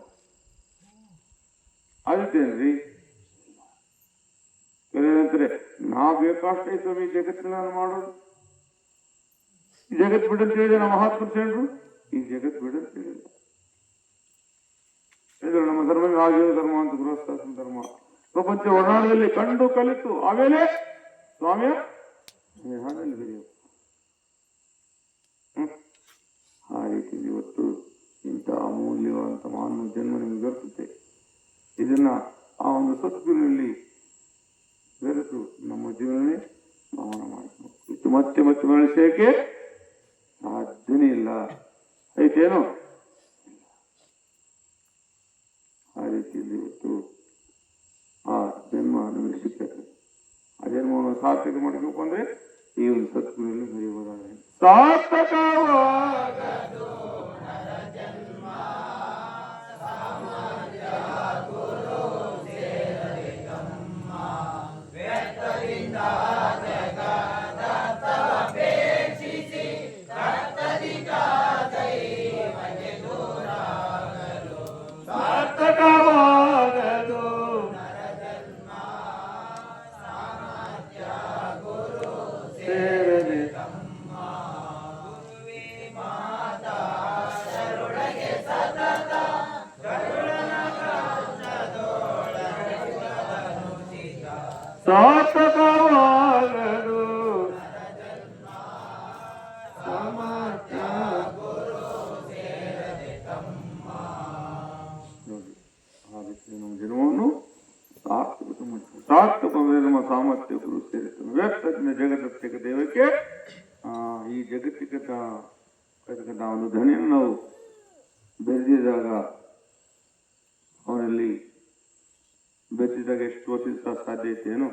S1: ಆದಿತ್ತೇನ್ರಿ? ಕೆಲವಂತಾರೆ ನಾ ಬೇಕಾಷ್ಟೇ ಸ್ವಾಮಿ ಜಗತ್ತಿನ ಮಾಡೋದು, ಜಗತ್ ಬಿಡಂತ ಹೇಳಿದೆ ನಮ್ಮ ಮಹಾತ್ಮರು ಹೇಳಿದ್ರು. ಈ ಜಗತ್ ಬಿಡಂತ ಹೇಳಿಲ್ಲ. ನಮ್ಮ ಧರ್ಮವೇ ಆಗಿರೋ ಧರ್ಮ ಅಂತ, ಗೃಹಸ್ಥಾಶ್ರಮ ಧರ್ಮ ಪ್ರಪಂಚ ಒಡನಾಡದಲ್ಲಿ ಕಂಡು ಕಲಿತು ಆಮೇಲೆ ಸ್ವಾಮಿಯ ಸ್ನೇಹದಲ್ಲಿ ಬೆರೆಯುವ. ಆ ರೀತಿಯಲ್ಲಿ ಇವತ್ತು ಇಂಥ ಅಮೂಲ್ಯವಾದಂಥ ಮಾನವ ಜನ್ಮ ನಿಮಗೆ ದೊರಕುತ್ತೆ. ಇದನ್ನ ಆ ಒಂದು ಸದ್ಗುರಿನಲ್ಲಿ ಬೆರೆತು ನಮ್ಮ ಜೀವನವೇ ಭಾವನ ಮಾಡಬೇಕು. ಇದು ಮತ್ತೆ ಮತ್ತೆ ಮರಳಿಸೋಕೆ ಸಾಧ್ಯನೇ ಇಲ್ಲ. ಐತೇನೋ? ಆ ರೀತಿಯಲ್ಲಿ ಇವತ್ತು ಆ ಜನ್ಮ ನಮಗೆ ಸಿಗ್ತದೆ. ಆ ಜನ್ಮವನ್ನು ಸಾರ್ಥಕ ಮಾಡಬೇಕು ಅಂದ್ರೆ ಈ ಒಂದು ಸದ್ಗುರಿಯಲ್ಲಿ ಬೆರೆಯುವುದಾದರೆ ಸಾರ್ಥಕವಾಗದು ಸಾರ್ಥಕವಾಗದು ಸಾಮರ್ಥ್ಯ ಗುರು ಸೇರದೆ ತಮ್ಮ. ನೋಡಿ, ಆ ರೀತಿ ನಮ್ಮ ಜನ್ಮವನ್ನು ಸಾರ್ಥಕ ನಮ್ಮ ಸಾಮರ್ಥ್ಯ ಗುರು ಸೇರಿತು ವ್ಯಕ್ತಜ್ಞ ಜಗತ್ತಿಕ ದೇವಕ್ಕೆ. ಈ ಜಗತ್ತಿಕ ಒಂದು ಧ್ವನಿಯನ್ನು ನಾವು ಬೆರೆದಿದಾಗ ಅವನಲ್ಲಿ ಬೆರೆಸಿದಾಗ ಎಷ್ಟು ವರ್ಷ ಸಾಧ್ಯತೆ ಏನು?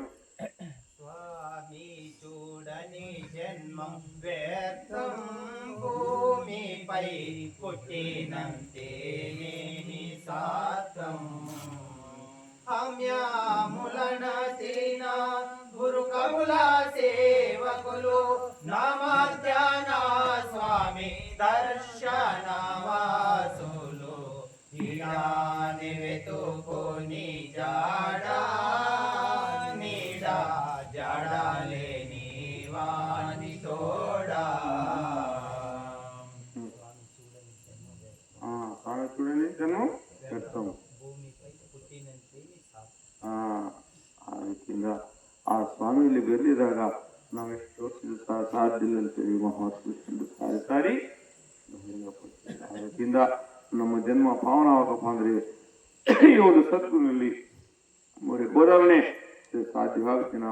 S2: ಸ್ವಾಮಿ ಚೂಡನಿ ಜನ್ಮಂ ವ್ಯರ್ಥಂ ಭೂಮಿಪೈ పుట్టినంతే నేని సార్థం హమ్యాములనసేన గురు కముల సేవకులు నామధ్యాన స్వామి దర్శన వాసులు నివేతుకొని జాడా నీడా జాడాలే నీవాని తోడా.
S1: చూడండి జన్మం వ్యర్థం.
S2: భూమిపై పుట్టినంతే ಸಾಕು.
S1: ಆ ರೀತಿಯಿಂದ ಆ ಸ್ವಾಮಿಯಲ್ಲಿ ಬೆರೆದಾಗ ನಾವೆಷ್ಟು ವರ್ಷದ ಸಾಧ್ಯವಿಲ್ಲ ಅಂತೇಳಿ ಮಹಾತ್ಮೆ ಸಾರಿ ಸಾರಿ ಬಹಿರಂಗಪಡಿಸ್ತೀವಿ. ಆ ರೀತಿಯಿಂದ ನಮ್ಮ ಜನ್ಮ ಪಾವನವಾಗಪ್ಪ ಅಂದ್ರೆ ಈ ಒಂದು ಸದ್ಗುರುನಲ್ಲಿ ಮೊರೆ ಹೋದವನೇ ಸಾಧ್ಯವಾಗ್ತೀನ.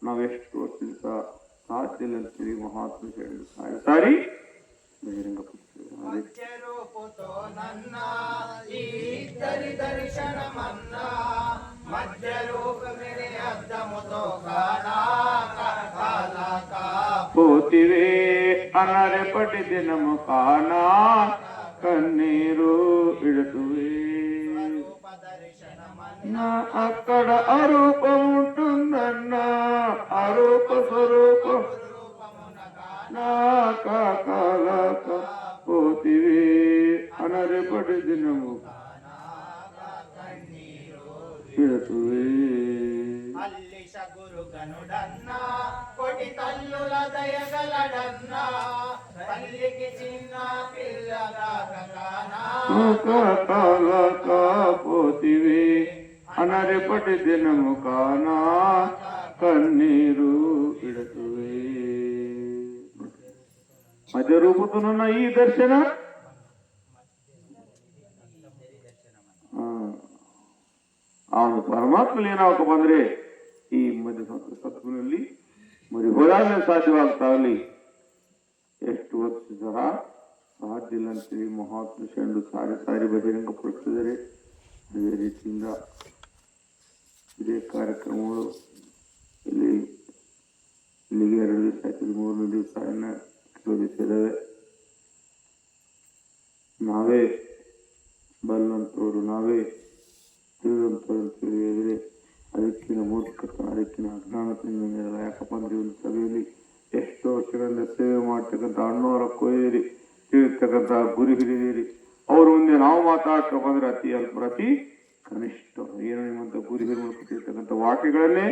S1: ನಾವೆಷ್ಟು ವರ್ಷದ ಸಾಧ್ಯ ಇಲ್ಲ ಅಂತೇಳಿ ಮಹಾತ್ಮೆ ಸಾರಿ ಸಾರಿ ಬಹಿರಂಗಪಡಿಸ್ತೀವಿ.
S2: ಮಧ್ಯರೂಪುತೋ ನನ್ನ ಈ ದರ್ಶನ ಮನ್ನ ಮಧ್ಯರೂಪ ಮೇರೆ ಅದ್ದಮುತೋ
S1: పోతివే అనరెపటిది నము కానా కన్నీరు ఇడుతువే. నా అక్కడ అరూపం ఉంటుందన్న అరూప స్వరూపం నా కాలక పోతివే అనరెపటిది నము ఇడుతువే.
S2: అల్లిష గురు గనుడన్న కొటి తల్లుల దయగలడన్న తల్లికి చిన్న పిల్లగా
S1: పోతివి అనరెపటి దినము కానా కన్నీరు ఇడుతువే. మధ్య రూపుతున్న ఈ దర్శన ಅವನು ಪರಮಾತ್ಮಲೇನಾಗಪ್ಪ ಬಂದ್ರೆ ಈ ಮಧ್ಯ ಸತ್ಗುನಲ್ಲಿ ಮರಿ ಹೋದಾಗಲೇ ಸಾಧ್ಯವಾಗ್ತಾವಲ್ಲಿ ಎಷ್ಟು ವರ್ಷ ಸಹ ಸಾಧ್ಯ ಇಲ್ಲ ಅಂತೇಳಿ ಮಹಾತ್ಮ ಶರಣರು ಸಾರಿ ಸಾರಿ ಬಹಿರಂಗಪಡಿಸಿದರೆ. ಅದೇ ರೀತಿಯಿಂದ ಇದೇ ಕಾರ್ಯಕ್ರಮಗಳು ಇಲ್ಲಿಗೆ 2 ದಿವಸ ಆಯ್ತು, 3ನೇ ದಿವಸ ಕೆಲವು ದಿವಸ ಇದ್ದಾವೆ. ನಾವೇ ಬಲ್ಲಂತವರು ನಾವೇ ತಿಳಿದಂತವ್ರು ಹೇಳಿದ್ರೆ ಅದಕ್ಕಿನ ಮೂರ್ಖತನ ಅದಕ್ಕಿನ ಅಜ್ಞಾನತೆಯಿಂದ ಯಾಕಪ್ಪ ಅಂದ್ರೆ ಒಂದು ಸಭೆಯಲ್ಲಿ ಎಷ್ಟೋ ವರ್ಷಗಳಿಂದ ಸೇವೆ ಮಾಡ್ತಕ್ಕಂಥ ಅಣ್ಣವರ ಕೊಯ್ಯರಿ ತಿಳಿರ್ತಕ್ಕಂಥ ಗುರು ಹಿರಿಯರಿ ಅವ್ರ ಮುಂದೆ ನಾವು ಮಾತಾಡ್ತಾ ಬಂದ್ರೆ ಅತಿ ಅಲ್ಪ ಅತಿ ಕನಿಷ್ಠ ಏನೋ ನಿಮ್ಮಂತ ಗುರು ಹಿರಿಯರು ಕೊಟ್ಟಿರ್ತಕ್ಕಂಥ ವಾಕ್ಯಗಳನ್ನೇ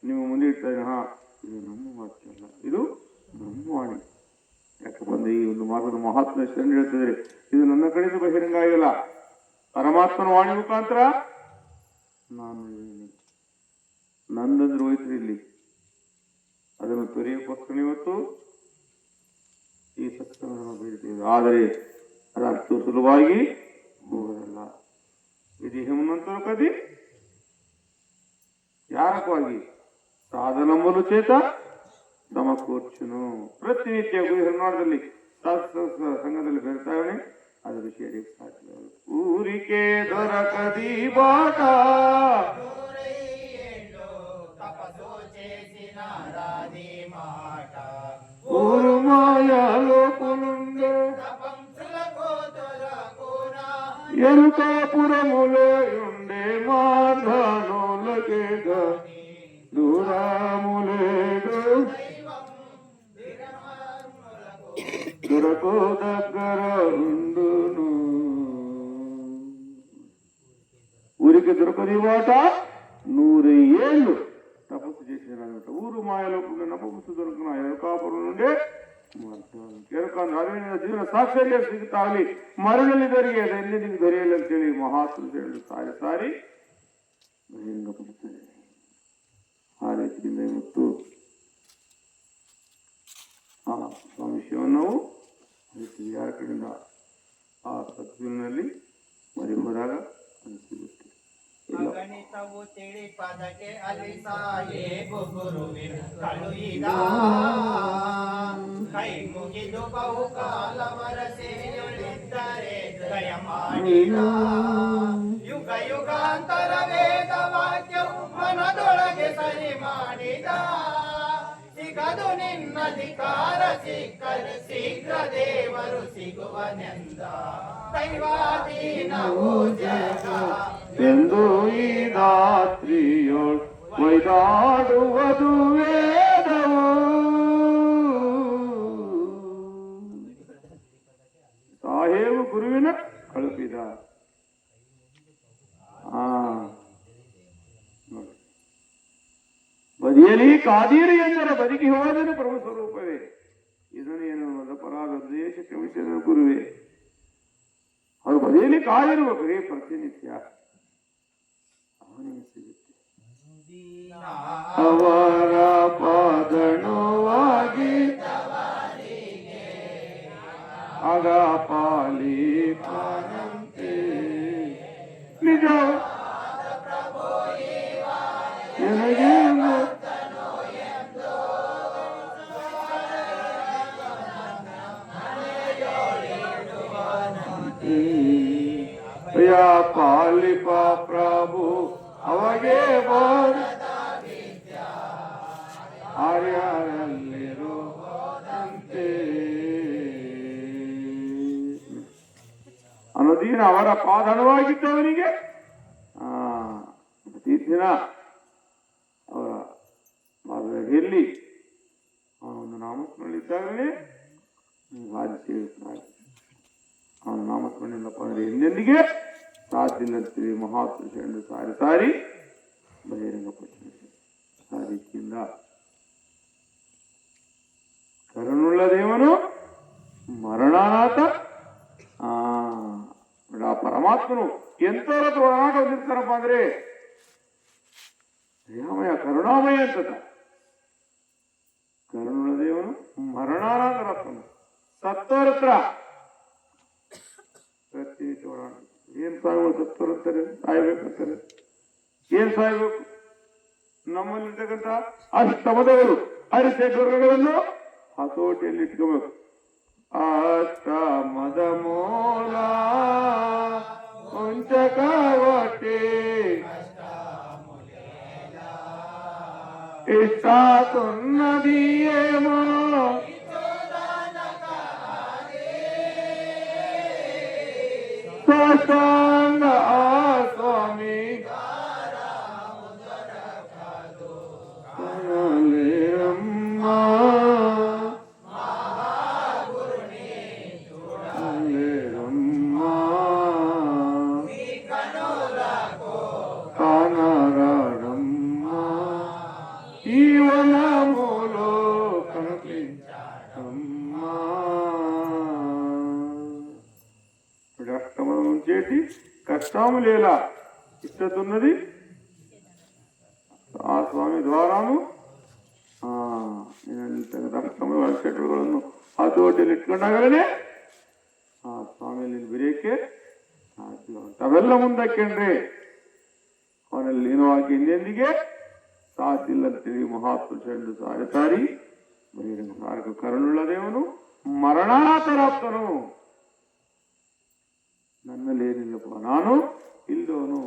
S1: ನೀವು ಮುಂದೆ ಇಡ್ತಾರೆ. ಇದು ನಮ್ಮ ವಾಕ್ಯ ಅಲ್ಲ, ಇದು ಬ್ರಹ್ಮವಾಣಿ. ಯಾಕೆ ಬಂದ್ರೆ ಈ ಒಂದು ಮಾರ್ಗದ ಮಹಾತ್ಮ ಶರಣ ಹೇಳ್ತಿದ್ರೆ ಇದು ನನ್ನ ಕಡೆಯಿಂದ ಬಹಿರಂಗ ಆಗಿಲ್ಲ, ಪರಮಾತ್ಮನ ವಾಣಿ ಮುಖಾಂತರ ನಾನು ನಂದಂದ್ರೆ ಹೋಯ್ತು ಇಲ್ಲಿ. ಅದನ್ನು ತೊರೆಯಕ್ಕೋಸ್ಕರ ಇವತ್ತು ಈ ಸತ್ಸಂಗವನ್ನು ಬೀಳ್ತೀವಿ. ಆದರೆ ಅದು ಅಷ್ಟು ಸುಲಭವಾಗಿ ಹೋಗೋದಲ್ಲ. ఇది హేమంతర కది యారకವಾಗಿ ಸಾಧನಂಬಲು ಚೇತ ಸಮಕೂರ್ಚುನು. ಪ್ರತಿನಿತ್ಯ ಗುರು ಹರಿನಾಡದಲ್ಲಿ ಸಂಘದಲ್ಲಿ ಬೆರ್ತಾವನೆ ಅದು ವಿಷಯ ಸಾಧ್ಯ. ಊರಿಕೆ ದೊರಕದಿ ಬಾಟ ఊరు మాయాలోకులుండే ఎరుకాపురములో ఉండే మాధనులకేగా దూరములేడు దొరకు దగ్గర ఉండును. ఊరికి దొరకది వాట 100 ఏళ్ళు తపస్సు చేసినారనమాట. ఊరు మాయలోకుండా నపస్సు దొరుకున్న ఎరుకాపురం నుండే ಜೀವನ ಸಾಕ್ಷರ್ಯ ಸಿಗುತ್ತಾಗಲಿ ಮರಳಲ್ಲಿ ದೊರೆಯದು ಎಲ್ಲಿ ನಿಮ್ಗೆ ದೊರೆಯಲ್ಲ ಅಂತೇಳಿ ಮಹಾತ್ಮ ಹೇಳಿ ಸಾರಿ ಸಾರಿ ಬಹಿರಂಗಪಡಿಸ್ತಾರೆ. ಆ ರೀತಿಯಿಂದ ಇವತ್ತು ಆ ಸ್ವಾಮಿ ಶಿವನವು ಯಾರ ಕಡೆಯಿಂದ ಆ ಸದ್ಗುರಿನಲ್ಲಿ ಮರಿ ಹೋದಾಗ ಅದು ಸಿಗುತ್ತೆ.
S2: ಗಣಿತವು ತಿಳಿ ಪದಕ್ಕೆ ಅಲಿಸಾಯೇ ಗುರುವಿನ ಕಳುಹಿದ ಕೈ ಮುಗಿದು ಬಹುಕಾಲವರ ಸೇರಿದ್ದಾರೆ ದಯ ಮಾಡಿದ ಯುಗ ಯುಗಾಂತರ ವೇದ ವಾಕ್ಯವು ಮನದೊಳಗೆ ಸರಿ ಮಾಡಿದ ಸಿಗದು ನಿನ್ನಧಿಕಾರ ಸಿಕ್ಕರೆ ಶೀಘ್ರ ದೇವರು ಸಿಗುವನೆಂದ ದೈವಾಧೀನವು ಜಗ
S1: ಎಂದು ಈ ರಾತ್ರಿಯೋಳ್ ಒಯ್ದಾಡುವುದು ವೇದವು. ಸಾಹೇಬು ಗುರುವಿನ ಕಳುಹಿದ. ಬದಿಯಲಿ ಕಾದೀರಿ ಎಂದರೆ ಬದುಕಿ ಹೋದರೆ ಪ್ರಭು ಸ್ವರೂಪವೇ. ಇದನ್ನು ಏನು ಅಪರಾಧ ದೇಶ ಕ್ಷಮಿಸಿದ ಗುರುವೇ. ಅವರು ಬರೀಲಿ ಕಾಯಿರ್ಬೇಕ್ರಿ ಪ್ರತಿನಿತ್ಯ, ಅವನಿಗೆ ಸಿಗುತ್ತೆ. ಅವರ ಪಾದಣವಾಗಿ ಆಗ ಪಾಲಿಪಾನಂತೆ ನಿಜ ನನಗೆ ಪಾಲಿಪ ಪ್ರಭು ಅವಾಗೆ ಆರ್ಯರಲ್ಲಿರುವಂತೆ ಅನ್ನೋದೀನ ಅವರ ಪಾದಣವಾಗಿದ್ದವನಿಗೆ ಪ್ರತಿ ದಿನ ಅವರ ಪಾದದಲ್ಲಿ ಅವನೊಂದು ನಾಮಸ್ಮರಣಿದ್ದಾಗಲೇ ಅವನ ನಾಮಸ್ಮರಣೆಯಲ್ಲಪ್ಪ ಅಂದರೆ ಎಂದೆಂದಿಗೆ ಸಾಧ್ಯಲ್ಲಂತೀವಿ ಮಹಾಪುರುಷ ಎಂದು ಸಾರಿ ಸಾರಿ ಬಹಿರಂಗಪಡಿಸಿದೆ. ಆ ರೀತಿಯಿಂದ ಕರುಣುಳ್ಳ ದೇವನು ಮರಣಾನಾಥ ಆ ಪರಮಾತ್ಮನು ಎಂಥವ್ರ ಹತ್ರ ಒಳನಾಟ ಹೊಂದಿರ್ತಾರಪ್ಪ ಅಂದ್ರೆ ದಯಾಮಯ ಕರುಣಾಮಯ ಅಂತ. ಕರುಣುಳ್ಳ ದೇವನು ಮರಣಾನಾಥರತ್ವನು ಸತ್ತವರ ಹತ್ರ ಪ್ರತಿನಿತ್ಯ ಓಡಾಡ. ಏನ್ ಸಾಯುವ ಸತ್ತೋರ್ತಾರೆ, ಸಾಯ್ಬೇಕಂತಾರೆ. ಏನ್ ಸಾಯ್ಬೇಕು? ನಮ್ಮಲ್ಲಿರ್ತಕ್ಕಂಥ ಅಷ್ಟಮದಗಳು ಹರಿಶೇಖರಗಳನ್ನು ಹತೋಟಿಯಲ್ಲಿ ಇಟ್ಕೋಬೇಕು. ಅಷ್ಟಮದ ಮೂಲ ಪಂಚಕವಟಿ ಇಷ್ಟ ತುನ್ನದಿಯೇಮೋ ಸಾಷ್ಟಾಂಗ ಸ್ವಾಮಿ ఈవన మూలో కనిపించమ్మా అష్టమం చేసి కష్టము లేలా ఇష్టతున్నది ಆ ಸ್ವಾಮಿ ದ್ವಾರಾನು ಅಷ್ಟಮ ಶೆಟ್ಟರುಗಳನ್ನು ಹತೋಟಿಯಲ್ಲಿ ಇಟ್ಕೊಂಡಾಗಲೇ ಆ ಸ್ವಾಮಿಯಲ್ಲಿ ಬಿರಿಯಕ್ಕೆ ಸಾಧ್ಯ ಉಂಟು. ಅವೆಲ್ಲ ಮುಂದಕ್ಕೆಂಡ್ರೆ ಅವನಲ್ಲಿ ಲೀನವಾಗಿ ಇನ್ನೆಂದಿಗೆ ಸಾಧಿಲ್ಲಂತೇಳಿ ಮಹಾಪುರುಷ ಎಂದು ಸಾರಿ ಸಾರಿ ಬಹಿರಂಗ ಮಾರ್ಗ ಕರುಣುಳ್ಳ ದೇವನು ಮರಣಾತರಾಪ್ತನು. ನನ್ನಲ್ಲಿ ಏನಿಲ್ಲಪ್ಪ, ನಾನು ಇಲ್ದವನು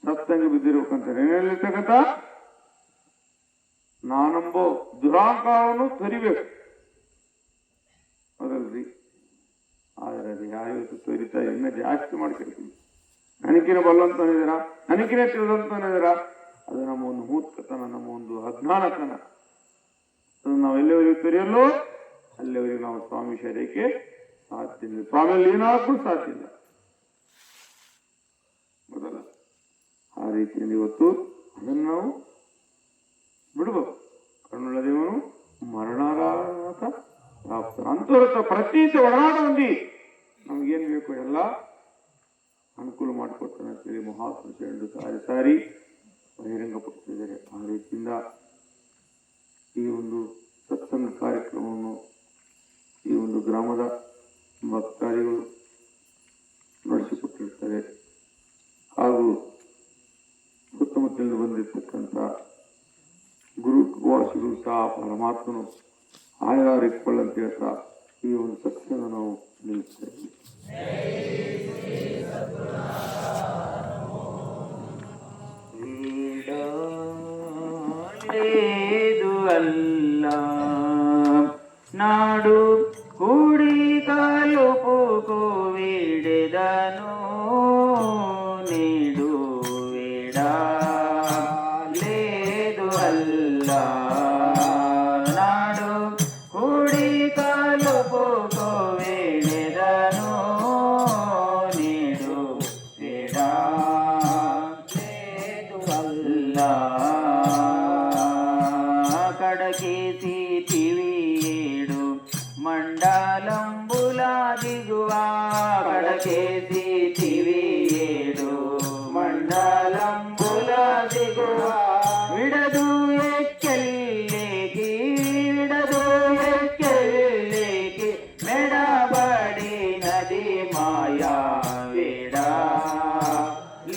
S1: ಸತ್ತಂಗ ಬಿದ್ದಿರ್ಬೇಕಂತ ಏನೇಳಿರ್ತಕ್ಕಂಥ ನಾನಂಬೋ ದುರಾಂಕಾರವನ್ನು ತೊರಿಬೇಕು, ಹೌದಲ್ರಿ? ಆದ್ರೆ ಅದು ಯಾವತ್ತು ತೊರಿತಾ ಇನ್ನ ಜಾಸ್ತಿ ಮಾಡ್ಕೊಳ್ತೀವಿ. ನನಗಿನ ಬಲ್ಲಂತನಿದ್ದೀರಾ, ನನಗಿನ ತಿಳಿದಂತನಿದ್ದೀರಾ, ಅದು ನಮ್ಮ ಒಂದು ಮೂರ್ಖತನ, ನಮ್ಮ ಒಂದು ಅಜ್ಞಾನತನ. ಅದು ನಾವು ಎಲ್ಲಿವರೆಗೂ ತೊರೆಯಲ್ಲೋ ಅಲ್ಲಿವರೆಗೂ ನಾವು ಸ್ವಾಮಿ ಶರೀರಕ್ಕೆ ಸಾಧ್ಯ ಇಲ್ಲ, ಸ್ವಾಮಿಯಲ್ಲಿ ಏನಾದ್ರೂ ಸಾಧ್ಯ ಇಲ್ಲ, ಮೊದಲ ಆ ರೀತಿಯಲ್ಲಿ ಇವತ್ತು ಅದನ್ನು ನಾವು ಬಿಡ್ಬೇಕು. ಕರುಣುಳ್ಳ ದೇವನು ಮರಣಾನಾಥ ಪ್ರಾಪ್ತ ಅಂತರ್ಥ ಪ್ರತೀತ ಒಡನಾಟ ಹೊಂದಿ ನಮ್ಗೇನ್ ಬೇಕು ಎಲ್ಲ ಅನುಕೂಲ ಮಾಡಿಕೊಡ್ತಾನೆ ಅಂತೇಳಿ ಮಹಾಪುರುಷ ಎಂದು ಸಾರಿ ಸಾರಿ ಬಹಿರಂಗಪಡಿಸಿದ್ದಾರೆ. ಆ ರೀತಿಯಿಂದ ಈ ಒಂದು ಸತ್ಸಂಗ ಕಾರ್ಯಕ್ರಮವನ್ನು ಈ ಒಂದು ಗ್ರಾಮದ ಭಕ್ತಾದಿಗಳು ನಡೆಸಿಕೊಟ್ಟಿರ್ತಾರೆ. ಹಾಗೂ ಸುತ್ತಮುತ್ತಲಿಂದ ಬಂದಿರತಕ್ಕಂಥ ಗುರುವಾಸಿಗಳು ಸಹ ಪರಮಾತ್ಮನು ಆಯಾರಿಕೊಳ್ಳಂತ ಹೇಳ್ತಾ ಈ ಒಂದು ಸತ್ಸಂಗ ನಾವು ನಿಲ್ಲಿಸ್ತೇವೆ.
S2: ಅಲ್ಲ ನಾಡು ಕೂಡಿ ಕಲುಪುಕುವಿಡೆದನು ನೀಡುವಿಡ ಲೇದು ಅಲ್ಲ ನಾಡು ಕೂಡಿ ಕಲುಪುಕುವಿಡೆದನು ನೀಡುವಿಡ ಲೇದು ಅಲ್ಲ ಕಡಕಿಸಿ ತಿವಿಯೇಡು ಮಂಡಲಂಬುಲಾದಿ దిగువ కడకేసి తివియేడు మండలంబుల దిగువ విడదు ఎక్కెల్లేకి మెడబడినది మాయా వేడా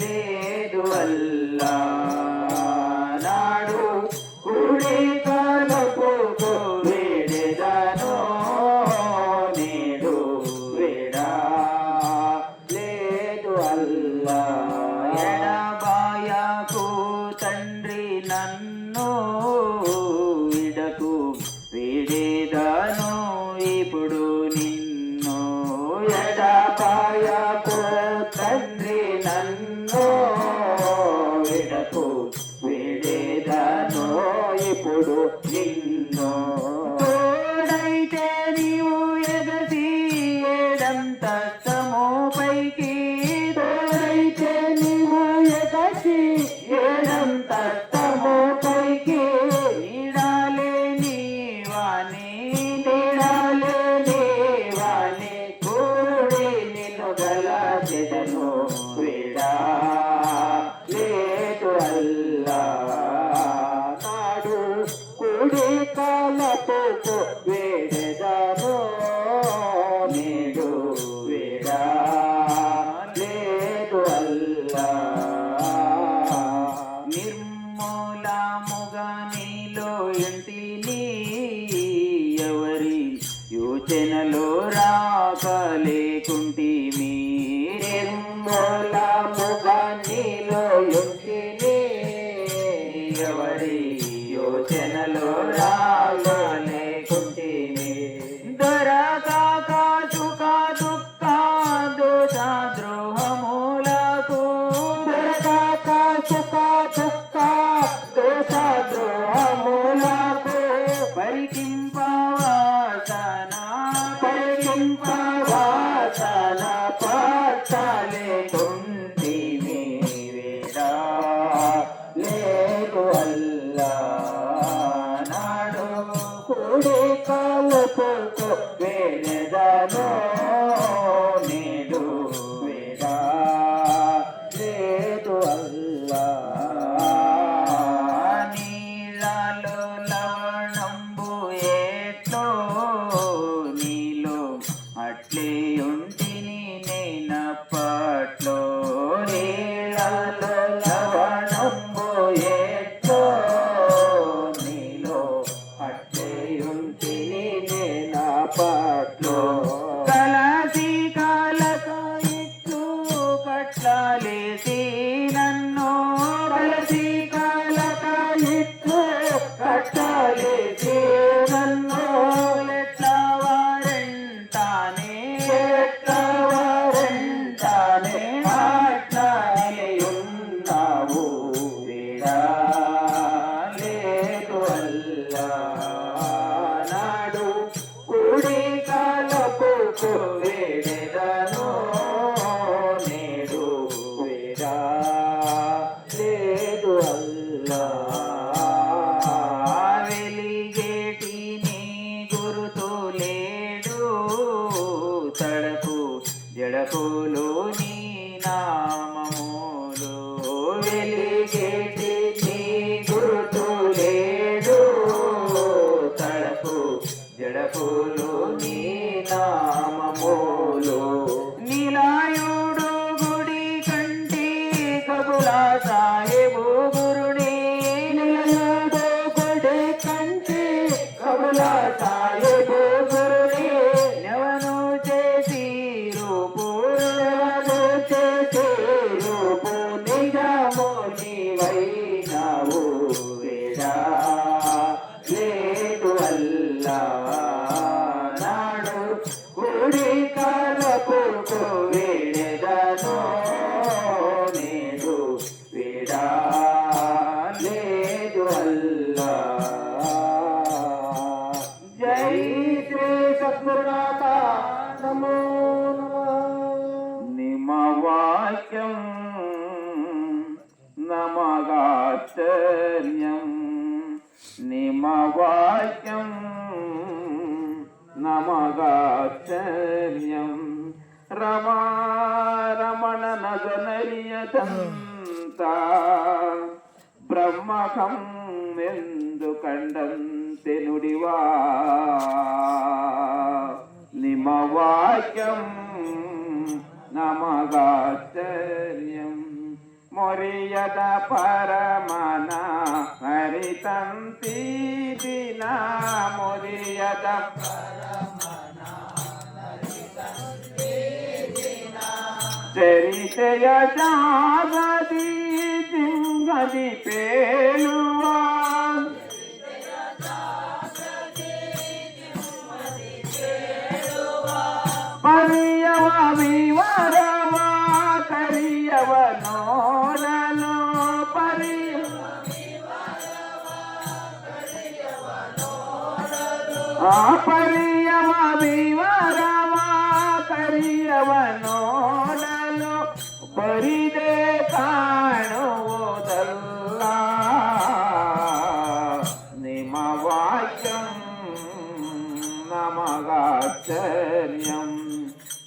S2: లేదు అల్లా నాడు కుడి కాలపు వేడెదనో నేడు వేడా లేదు అల్లా ఎడబాయకు తండ్రి నన్ను విడకు వేడేదను ఇప్పుడు నిన్ను ఎడబాయకు తండ్రి నన్ను విడకు వేడేదను ఇప్పుడు నిన్ను తోడైతే నీవు ఎగసి ఏడంతస్తము పైకి తోడైతే నీవు ఎగసి ఏడంతస్తము పైకి నీడాలే నీవాని కూడి నిన్ను గల చెదను వేడా లేదు అల్లా నాడు కుడి కాలపు వేడెదను నేడు వేడా లేదు అల్లా నిర్మూలముగా నీలో ఇంటిని ఎవరి యోచనలో రాకలేకుంటిమి నిర్మూలముగా నీలో ఇంటిని ఎవరి యోచనలో రాకలేకుంటిమి దొరకాక సుఖ దుఃఖ దోష ద్రోహములకు దొరకాక సుఖ దుఃఖ దోష ద్రోహములకు పరికింపవాసన పట్టాలే కుంటిమి వేడా లేదు అల్లా నాడు కుడి కాలపు వేడెదను నేడు వేడా లేదు అల్లా నీళ్ళలో లవణంబు ఏట్లో నీలో అట్లే ఉంటిని నేనప్పట్లో నీళ్ళలో లవణంబు ఏట్లో నీలో అట్లే ఉంటిని నేనప్పట్లో కలసి కాలక ఇట్లు కట్లాలేసి నన్ను కలసి కాలక ఇట్లు కట్టాలేసి నన్ను ఎట్లా వారంటానే అట్లానే ఉన్నావు వేడా లేదు అల్లా నాడు కుడి కాలపు వేడెదను నేడు వేడా లేదు అల్లా వెలిగేటి నీ గురుతు లేడు తడపు జడపులు నీ నామములు వెలిగేటి నీ గురుతు లేడు తడపు జడపులు నీ నామములు నీలాయుడు గుడి కంటి కబులా సాహెబు గురుని నీలాయుడు గుడి కంటి కబులా సాహెబు గురుని నెవను చేసి రూపు నిజము నీవైనావు వేడా లేదు అల్లా నాడు కుడి కాలపు వేడెదను నేడు వేడా లేదు అల్లా జై శ్రీ సద్గురునాథ నమో నిమ వాక్యం నమగాశ్చర్యం నిమ వాక్యం నమగాశ్చర్యం
S1: ರಮಣನ ಜನರಿಯದಂತ ಬ್ರಹ್ಮಕಂ ಎಂದು ಕಂಡಂತೆ ನುಡಿವ ನಿಮ್ಮ ವಾಕ್ಯಂ ನಮಗಾಶ್ಚರ್ಯಂ ಮೊರಿಯದ ಪರಮನ ಹರಿತಂತಿ ದಿನ ಮೊರಿಯದ ಚರಿತೆಯ ಜಾಗದಿ ಸಿಂಗದಿ ಪೇಳುವ ಪರಿಯವ ವಿವರವ ಕರಿಯವ ನೋಡಲು ಪರಿಯವ ವಿವರವ ಕರಿಯವ ನೋಡಲು ಬರಿದೆ ಕಾಣುವುದಲ್ಲ ನಿಮ್ಮ ವಾಕ್ಯಂ ನಮಗಾಶ್ಚರ್ಯಂ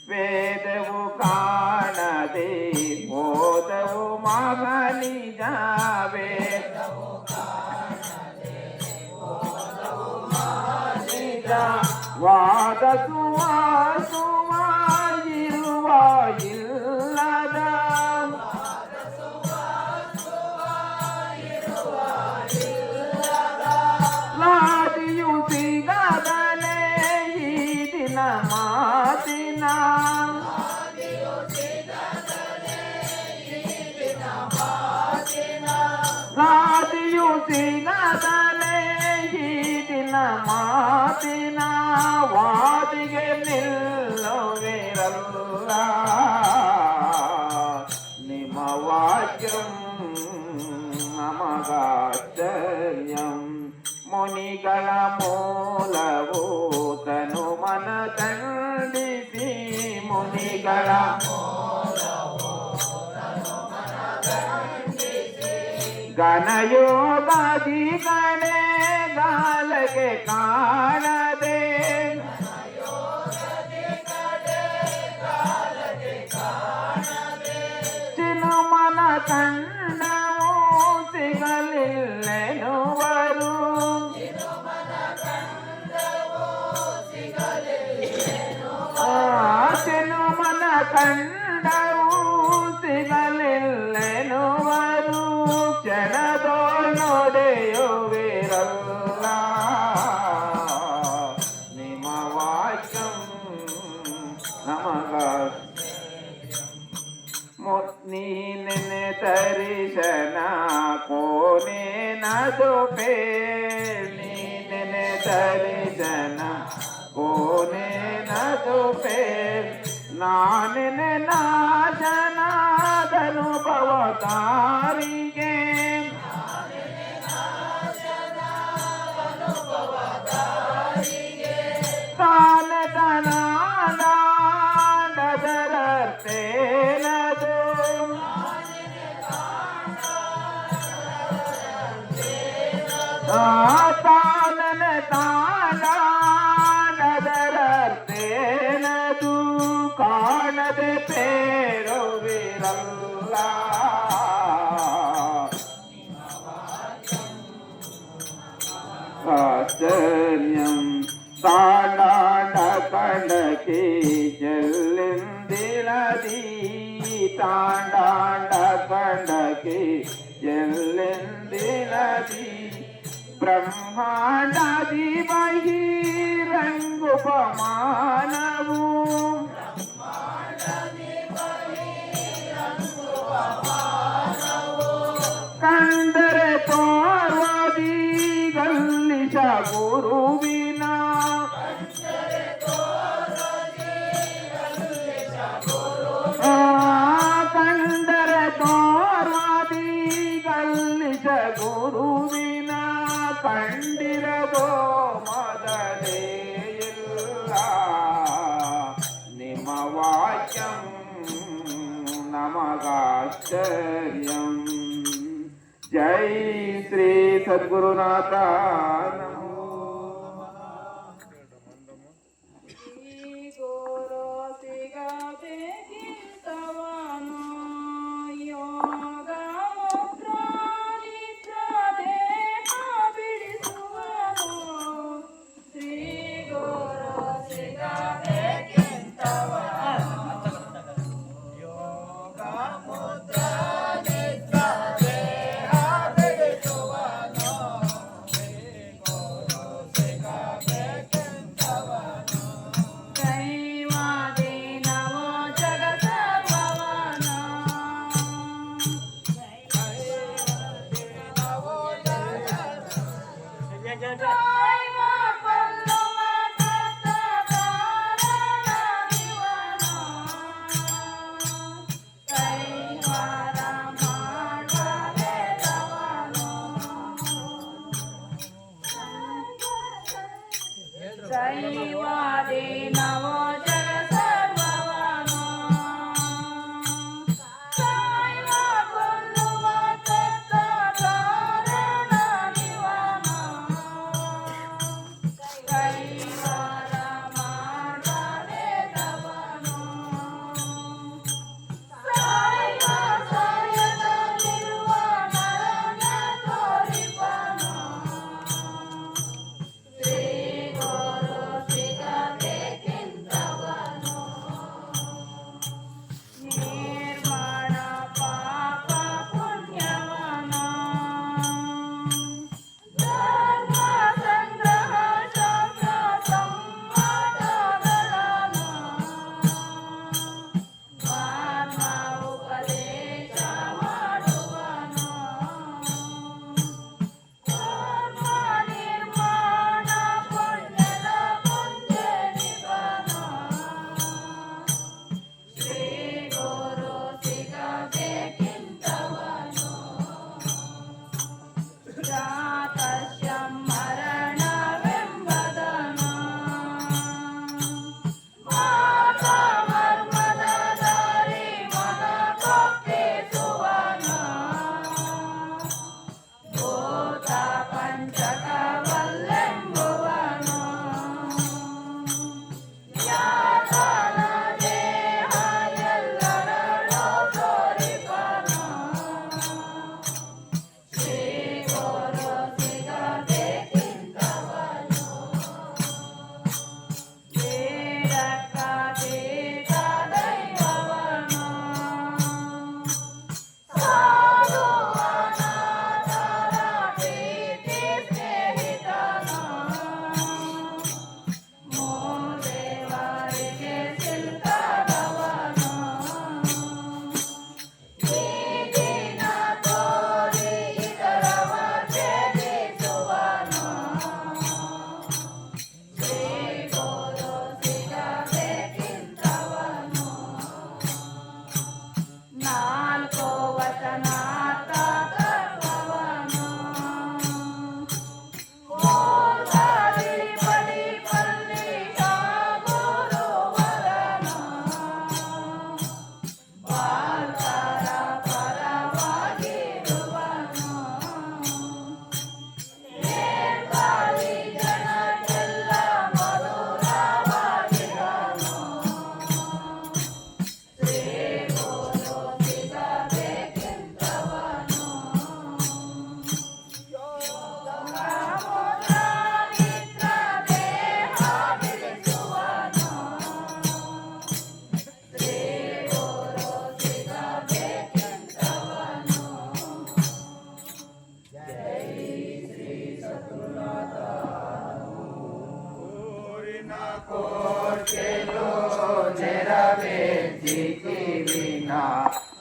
S1: ವೇದವು ಕಾಣದೆ ಓದವು ಮಗನಿಜ ವೇದವು ವಾದ ಸುವಾಸುವ ಇರುವ ಇಲ್ಲದ ಲಾದಿಯು ಸಿಗದಲೇ ಈ ದಿನ ಮಾತಿನ ಲಾದಿಯು ಸಿಗದಲೇ ಈ ದಿನ ಮಾತಿನ ವಾದಿಗೆ ನಿಲ್ಲುವಿರಲ್ಲ ನಿಮ್ಮ ವಾಕ್ಯಂ ನಮಗಾಶ್ಚರ್ಯಂ ಮುನಿಗಳ ಮೂಲವು ತನು ಮನ ಖಂಡಿಸಿ ಮುನಿಗಳ ಗಣಯೋಗಾದಿ ಗಣೆ ಗಾಲಗೆ ಕಾಣದೆ ಚಿನುಮನ ಕಂಡವು ಸಿಗಲಿಲ್ಲೆನುವರು ಚಿನುಮನ ಕಂಡವು ಸಿಗಲಿಲ್ಲೆನುವರು ಕ್ಷಣದೋ ನೋಡೆಯುವಿರಲ್ಲ ನಿಮ್ಮ ವಾಕ್ಯಂ ನಮಗ ನೀನೆ ತರಿಶನ ಕೋನೆ ನದು ಪೇ ನೀನೆ ತರಿಶನ ಕೋನೆ ನದು ಪೇ ನಾನೆ ನಾಶನಾದನುಭವ ತಾರಿಗೆ ತಾನ ತನಾಡದರರ್ತೇನದು ತಾನನ ತಾನಾಡದರರ್ತೇನದು ಕಾಣದೆ ಪೇರುವಿರಲ್ಲ ಆಶ್ಚರ್ಯಂ ತಾಂಡಾಂಡ ಕಂಡಕ್ಕೆ ಜಲ್ಲೆಂದಿಳದಿ ತಾಂಡಾಂಡ ಕಂಡಕ್ಕೆ ಜಲ್ಲೆಂದಿಳದಿ ಬ್ರಹ್ಮಾಂಡಾದಿ ಬಹಿರಂಗುಪಮಾನವು ಕಂಡರೆ ತೋರ್ವದಿ ಗಲ್ಲಿಸ ಗುರುವಿನ ಕಂಡರೆ ತೋರ್ವದಿ ಗಲ್ಲಿಸ ಗುರುವಿನ ಕಂಡಿರದೋ ಮೊದಲೇ ಇಲ್ಲ ನಿಮ್ಮ ವಾಕ್ಯಂ ನಮಗಾಶ್ಚರ್ಯಂ ಜೈ ಶ್ರೀ ಸದ್ಗುರುನಾಥ ನಮೋ
S3: ಶ್ರೀ ಗುರು ಸಿಗದೆ
S2: ಚಿತಿವಿನ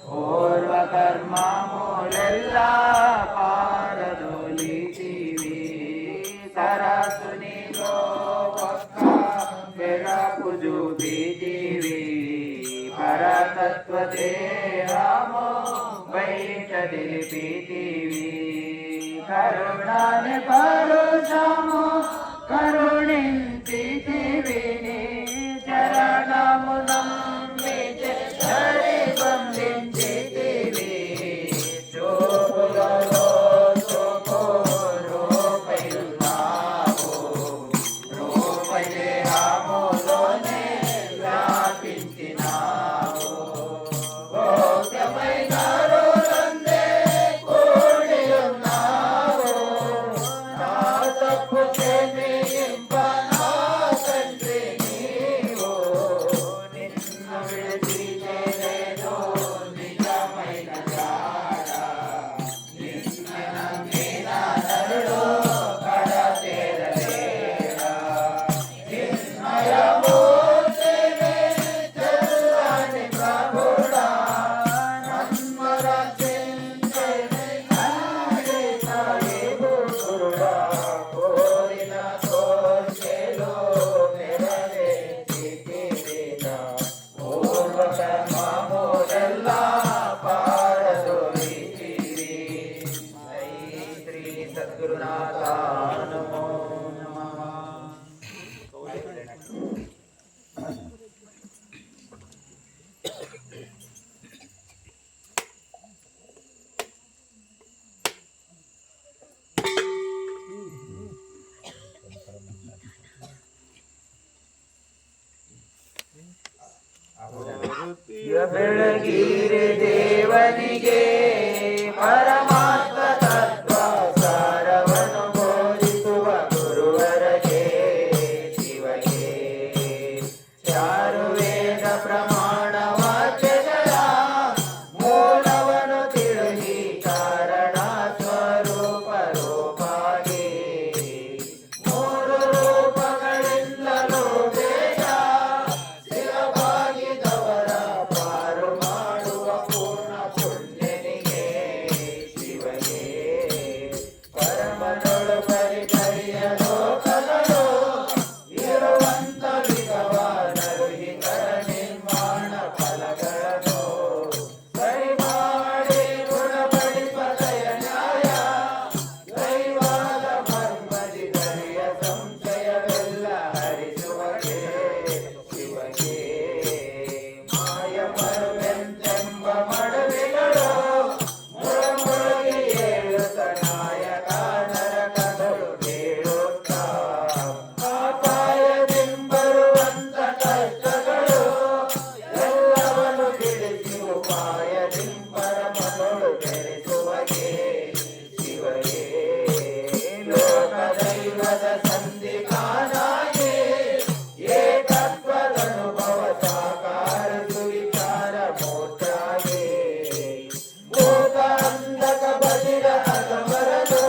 S2: ಪೂರ್ವ ಕರ್ಮ ಮೂಲೆಲ್ಲ ಪಾರದೊಲಿತೀವಿ ಸರಸುನಿಗೋ ಪಕ್ಕ ಬೆಳಕುಜು ಬೀತೀವಿ ಪರತತ್ವ ದೇಹಮೋ ಬೈಟದಿಲಿ ಪೀತೀವಿ ಕರುಣಾನೆ ಪರುಷಮೋ ಕರುಣಿಂತಿದ್ದೀವಿ ಚರಣಮುನಂ ಹರಿ ಬಂದಿದ್ದೀವಿ ಚೋಪುಲೋ ಚೋಪೋ ರೂಪಯಿಲ್ಲಾವೋ ರೂಪಯೇ ಹಾಮೋಲೋನೆ ವ್ಯಾಪಿಂಚಿನಾವೋ ಭೋಗ್ಯಮೈನಾರೋ ತಂದೆ ಕೂಡಿಯುನ್ನಾವೋ ನಾ ತಪ್ಪು ಬೆಳಗಿರಿ ದೇವನಿಗೆ ಪರಮಾತ್ಮ ತತ್ವ ಸಾರವನ್ನು ಬೋಧಿಸುವ ಗುರುವರಗೆ ಶಿವಗೆ ಚಾರು ವೇದ ಪ್ರಮಾಣ ವಾಕ್ಯಗಳ ಮೂಲವನ್ನು ತಿಳಿಸಿ ಕಾರಣ ಸ್ವರೂಪ ರೂಪಾಗಿ ಮೂರು ರೂಪಗಳಿಂದಲೂ ಬೇಡ ಸ್ಥಿರವಾಗಿದ್ದವರ ಪಾರು ಮಾಡುವ ಪೂರ್ಣ ಪುಣ್ಯನಿಗೆ ಶಿವಗೆ ಪರಮದೊಳು ಪರಿಕರಿಯ ಲೋಕಗಳು ಇರುವಂತ ವಿಧವಾದರು ಇತರ ನಿರ್ಮಾಣ ಫಲಗಳನ್ನು ಸರಿ ಮಾಡಿ ಗುಣಪಡಿಸುವ ದಯ ನ್ಯಾಯ ದೈವಾದ ಮರ್ಮದಿ ದರಿಯ ಸಂಶಯವೆಲ್ಲ ಹರಿಸುವಗೆ ಶಿವಗೆ ಮಾಯ ಮರುವೆಂತೆಂಬ ಮಡವಿಗಳು ಮುಳುಗಿ ಏಳುತ್ತ ನಾಯಕ ನರಕಗಳು ಬೇಡುತ್ತಾ ಅಪಾಯದಿಂಬರುವಂತ ಕಷ್ಟಗಳು ಎಲ್ಲವನ್ನು ಬಿಡಿಸಿ ಉಪಾಯದಿಂಬರ ಮಗಳು ಬೆರೆಸುವಗೆ ಶಿವಗೆ ಲೋಕ ದೈವದ ಸಂಧಿಕಾನಾಗಿ ಏಕತ್ವದ ಅನುಭವ ಸಾಕಾರ ಸುವಿಚಾರ ಮೋಕ್ಷಾಗೆ ಭೂತ ಅಂಧಕ ಬದಿರ ಅಗಮರನು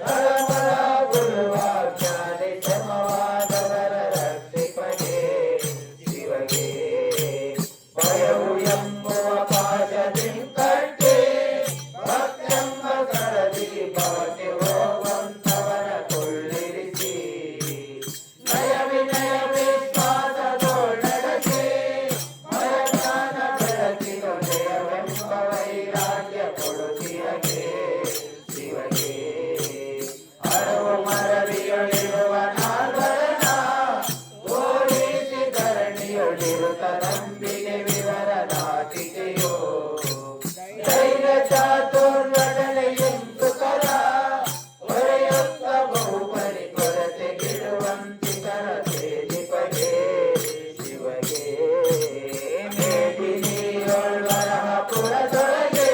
S2: ಕಳಮಳ ಗುರುವಾಜ್ಞಾನಿ ಶ್ರಮವಾದವರ ರಕ್ಷಿಪಗೆ ಶಿವಗೆ ಭಯವು ಎಂಬುವ ಪಾಶದಿಂದ ಕಟ್ಟಿ ಭಕ್ತೆಂಬ ಕಳದಿ ಬಾಟಿ ಹೋಗುವಂತವರ ಕೊಳ್ಳಿರಿಸಿ ನಯ ವಿನಯ ವಿಶ್ವಾಸದೊಳಡಗೆ ಮರಜ್ಞಾನ ಬೆಳಕಿನ ಜಯವೆಂಬ ವೈರಾಗ್ಯ ಕೊಡುತ್ತಿಯಗೆ ಶಿವಗೆ ಹರವು ಮರವಿಯೊಳಿರುವ ನಾಗರನ ಓಡಿಸಿ ಧರಣಿಯೊಳಿರುತ್ತ ನಂಬಿಕೆ ವಿವರ ನಾಟಿಕೆಯೋ ಧೈರ್ಯ ಚಾತುರ್ಯದಲ್ಲಿ ಎಂತುಕರ ಹೊರೆಯೊತ್ತ ಬಹುಪರಿ ಕೊರತೆಗಿಡುವಂತಿಕರ ತೇಜಿಪಗೆ ಶಿವಗೆ ಮೇದಿನಿಯೊಳ್ವರಹ ಪುರದೊಳಗೆ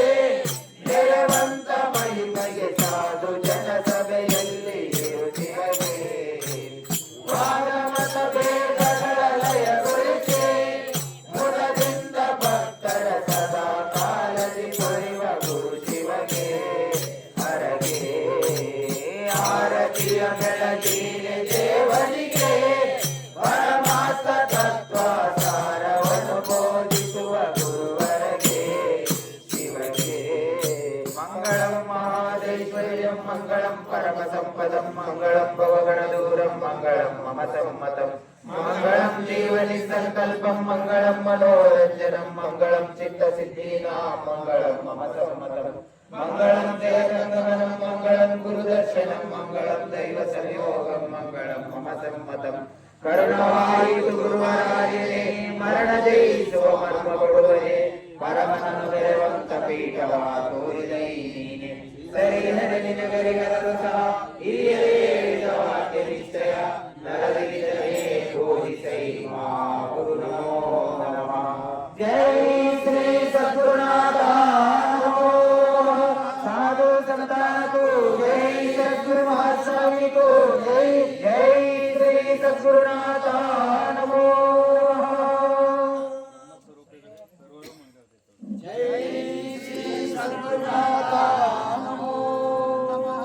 S2: ನೆರವಂತ ಮಹಿಮೆಗೆ ಸಾಧು ಜನ ಸಭೆಯಲ್ಲಿ ಇರುತ್ತಿರಗೆ ವಾದಮತ ಭೇದಗಳ ಲಯಗೊಳಿಸಿ ಮುದ मंगलम भवगणदूरम मंगलम मम सम्मतम मंगलम जीवनिसंकल्पम मंगलम मनोरंजनम मंगलम चित्तसिद्धीनां मंगलम मम सम्मतम मंगलम जयगंगमनं मंगलम गुरुदर्शनं मंगलम दैव संयोगम मंगलम मम सम्मतम करुणावायु गुरुवराजने मरणजयिसो मर्मपडुवने परमननुदेवंत पीठवातोरिदयीने सरिहरिनिनगरिगरसः हिरियरेजवाद्य निश्चय नरदिनिजने ಬೋಧಿಸೈ ಮಾ ಗುರು ನಮೋ ನಮಃ ಜೈ ಶ್ರೀ ಸದ್ಗುರುನಾಥ ನಮೋ ಸಾಧು ಸಂತಾನ ಕೋ ಜೈ ಸದ್ಗುರು ಮಹಾಸ್ವಾಮಿ ಕೋ ಜೈ ಜೈ ಶ್ರೀ ಸದ್ಗುರುನಾಥ ನಮೋ ಜೈ ಶ್ರೀ ಸದ್ಗುರುನಾಥ ನಮೋ ನಮಃ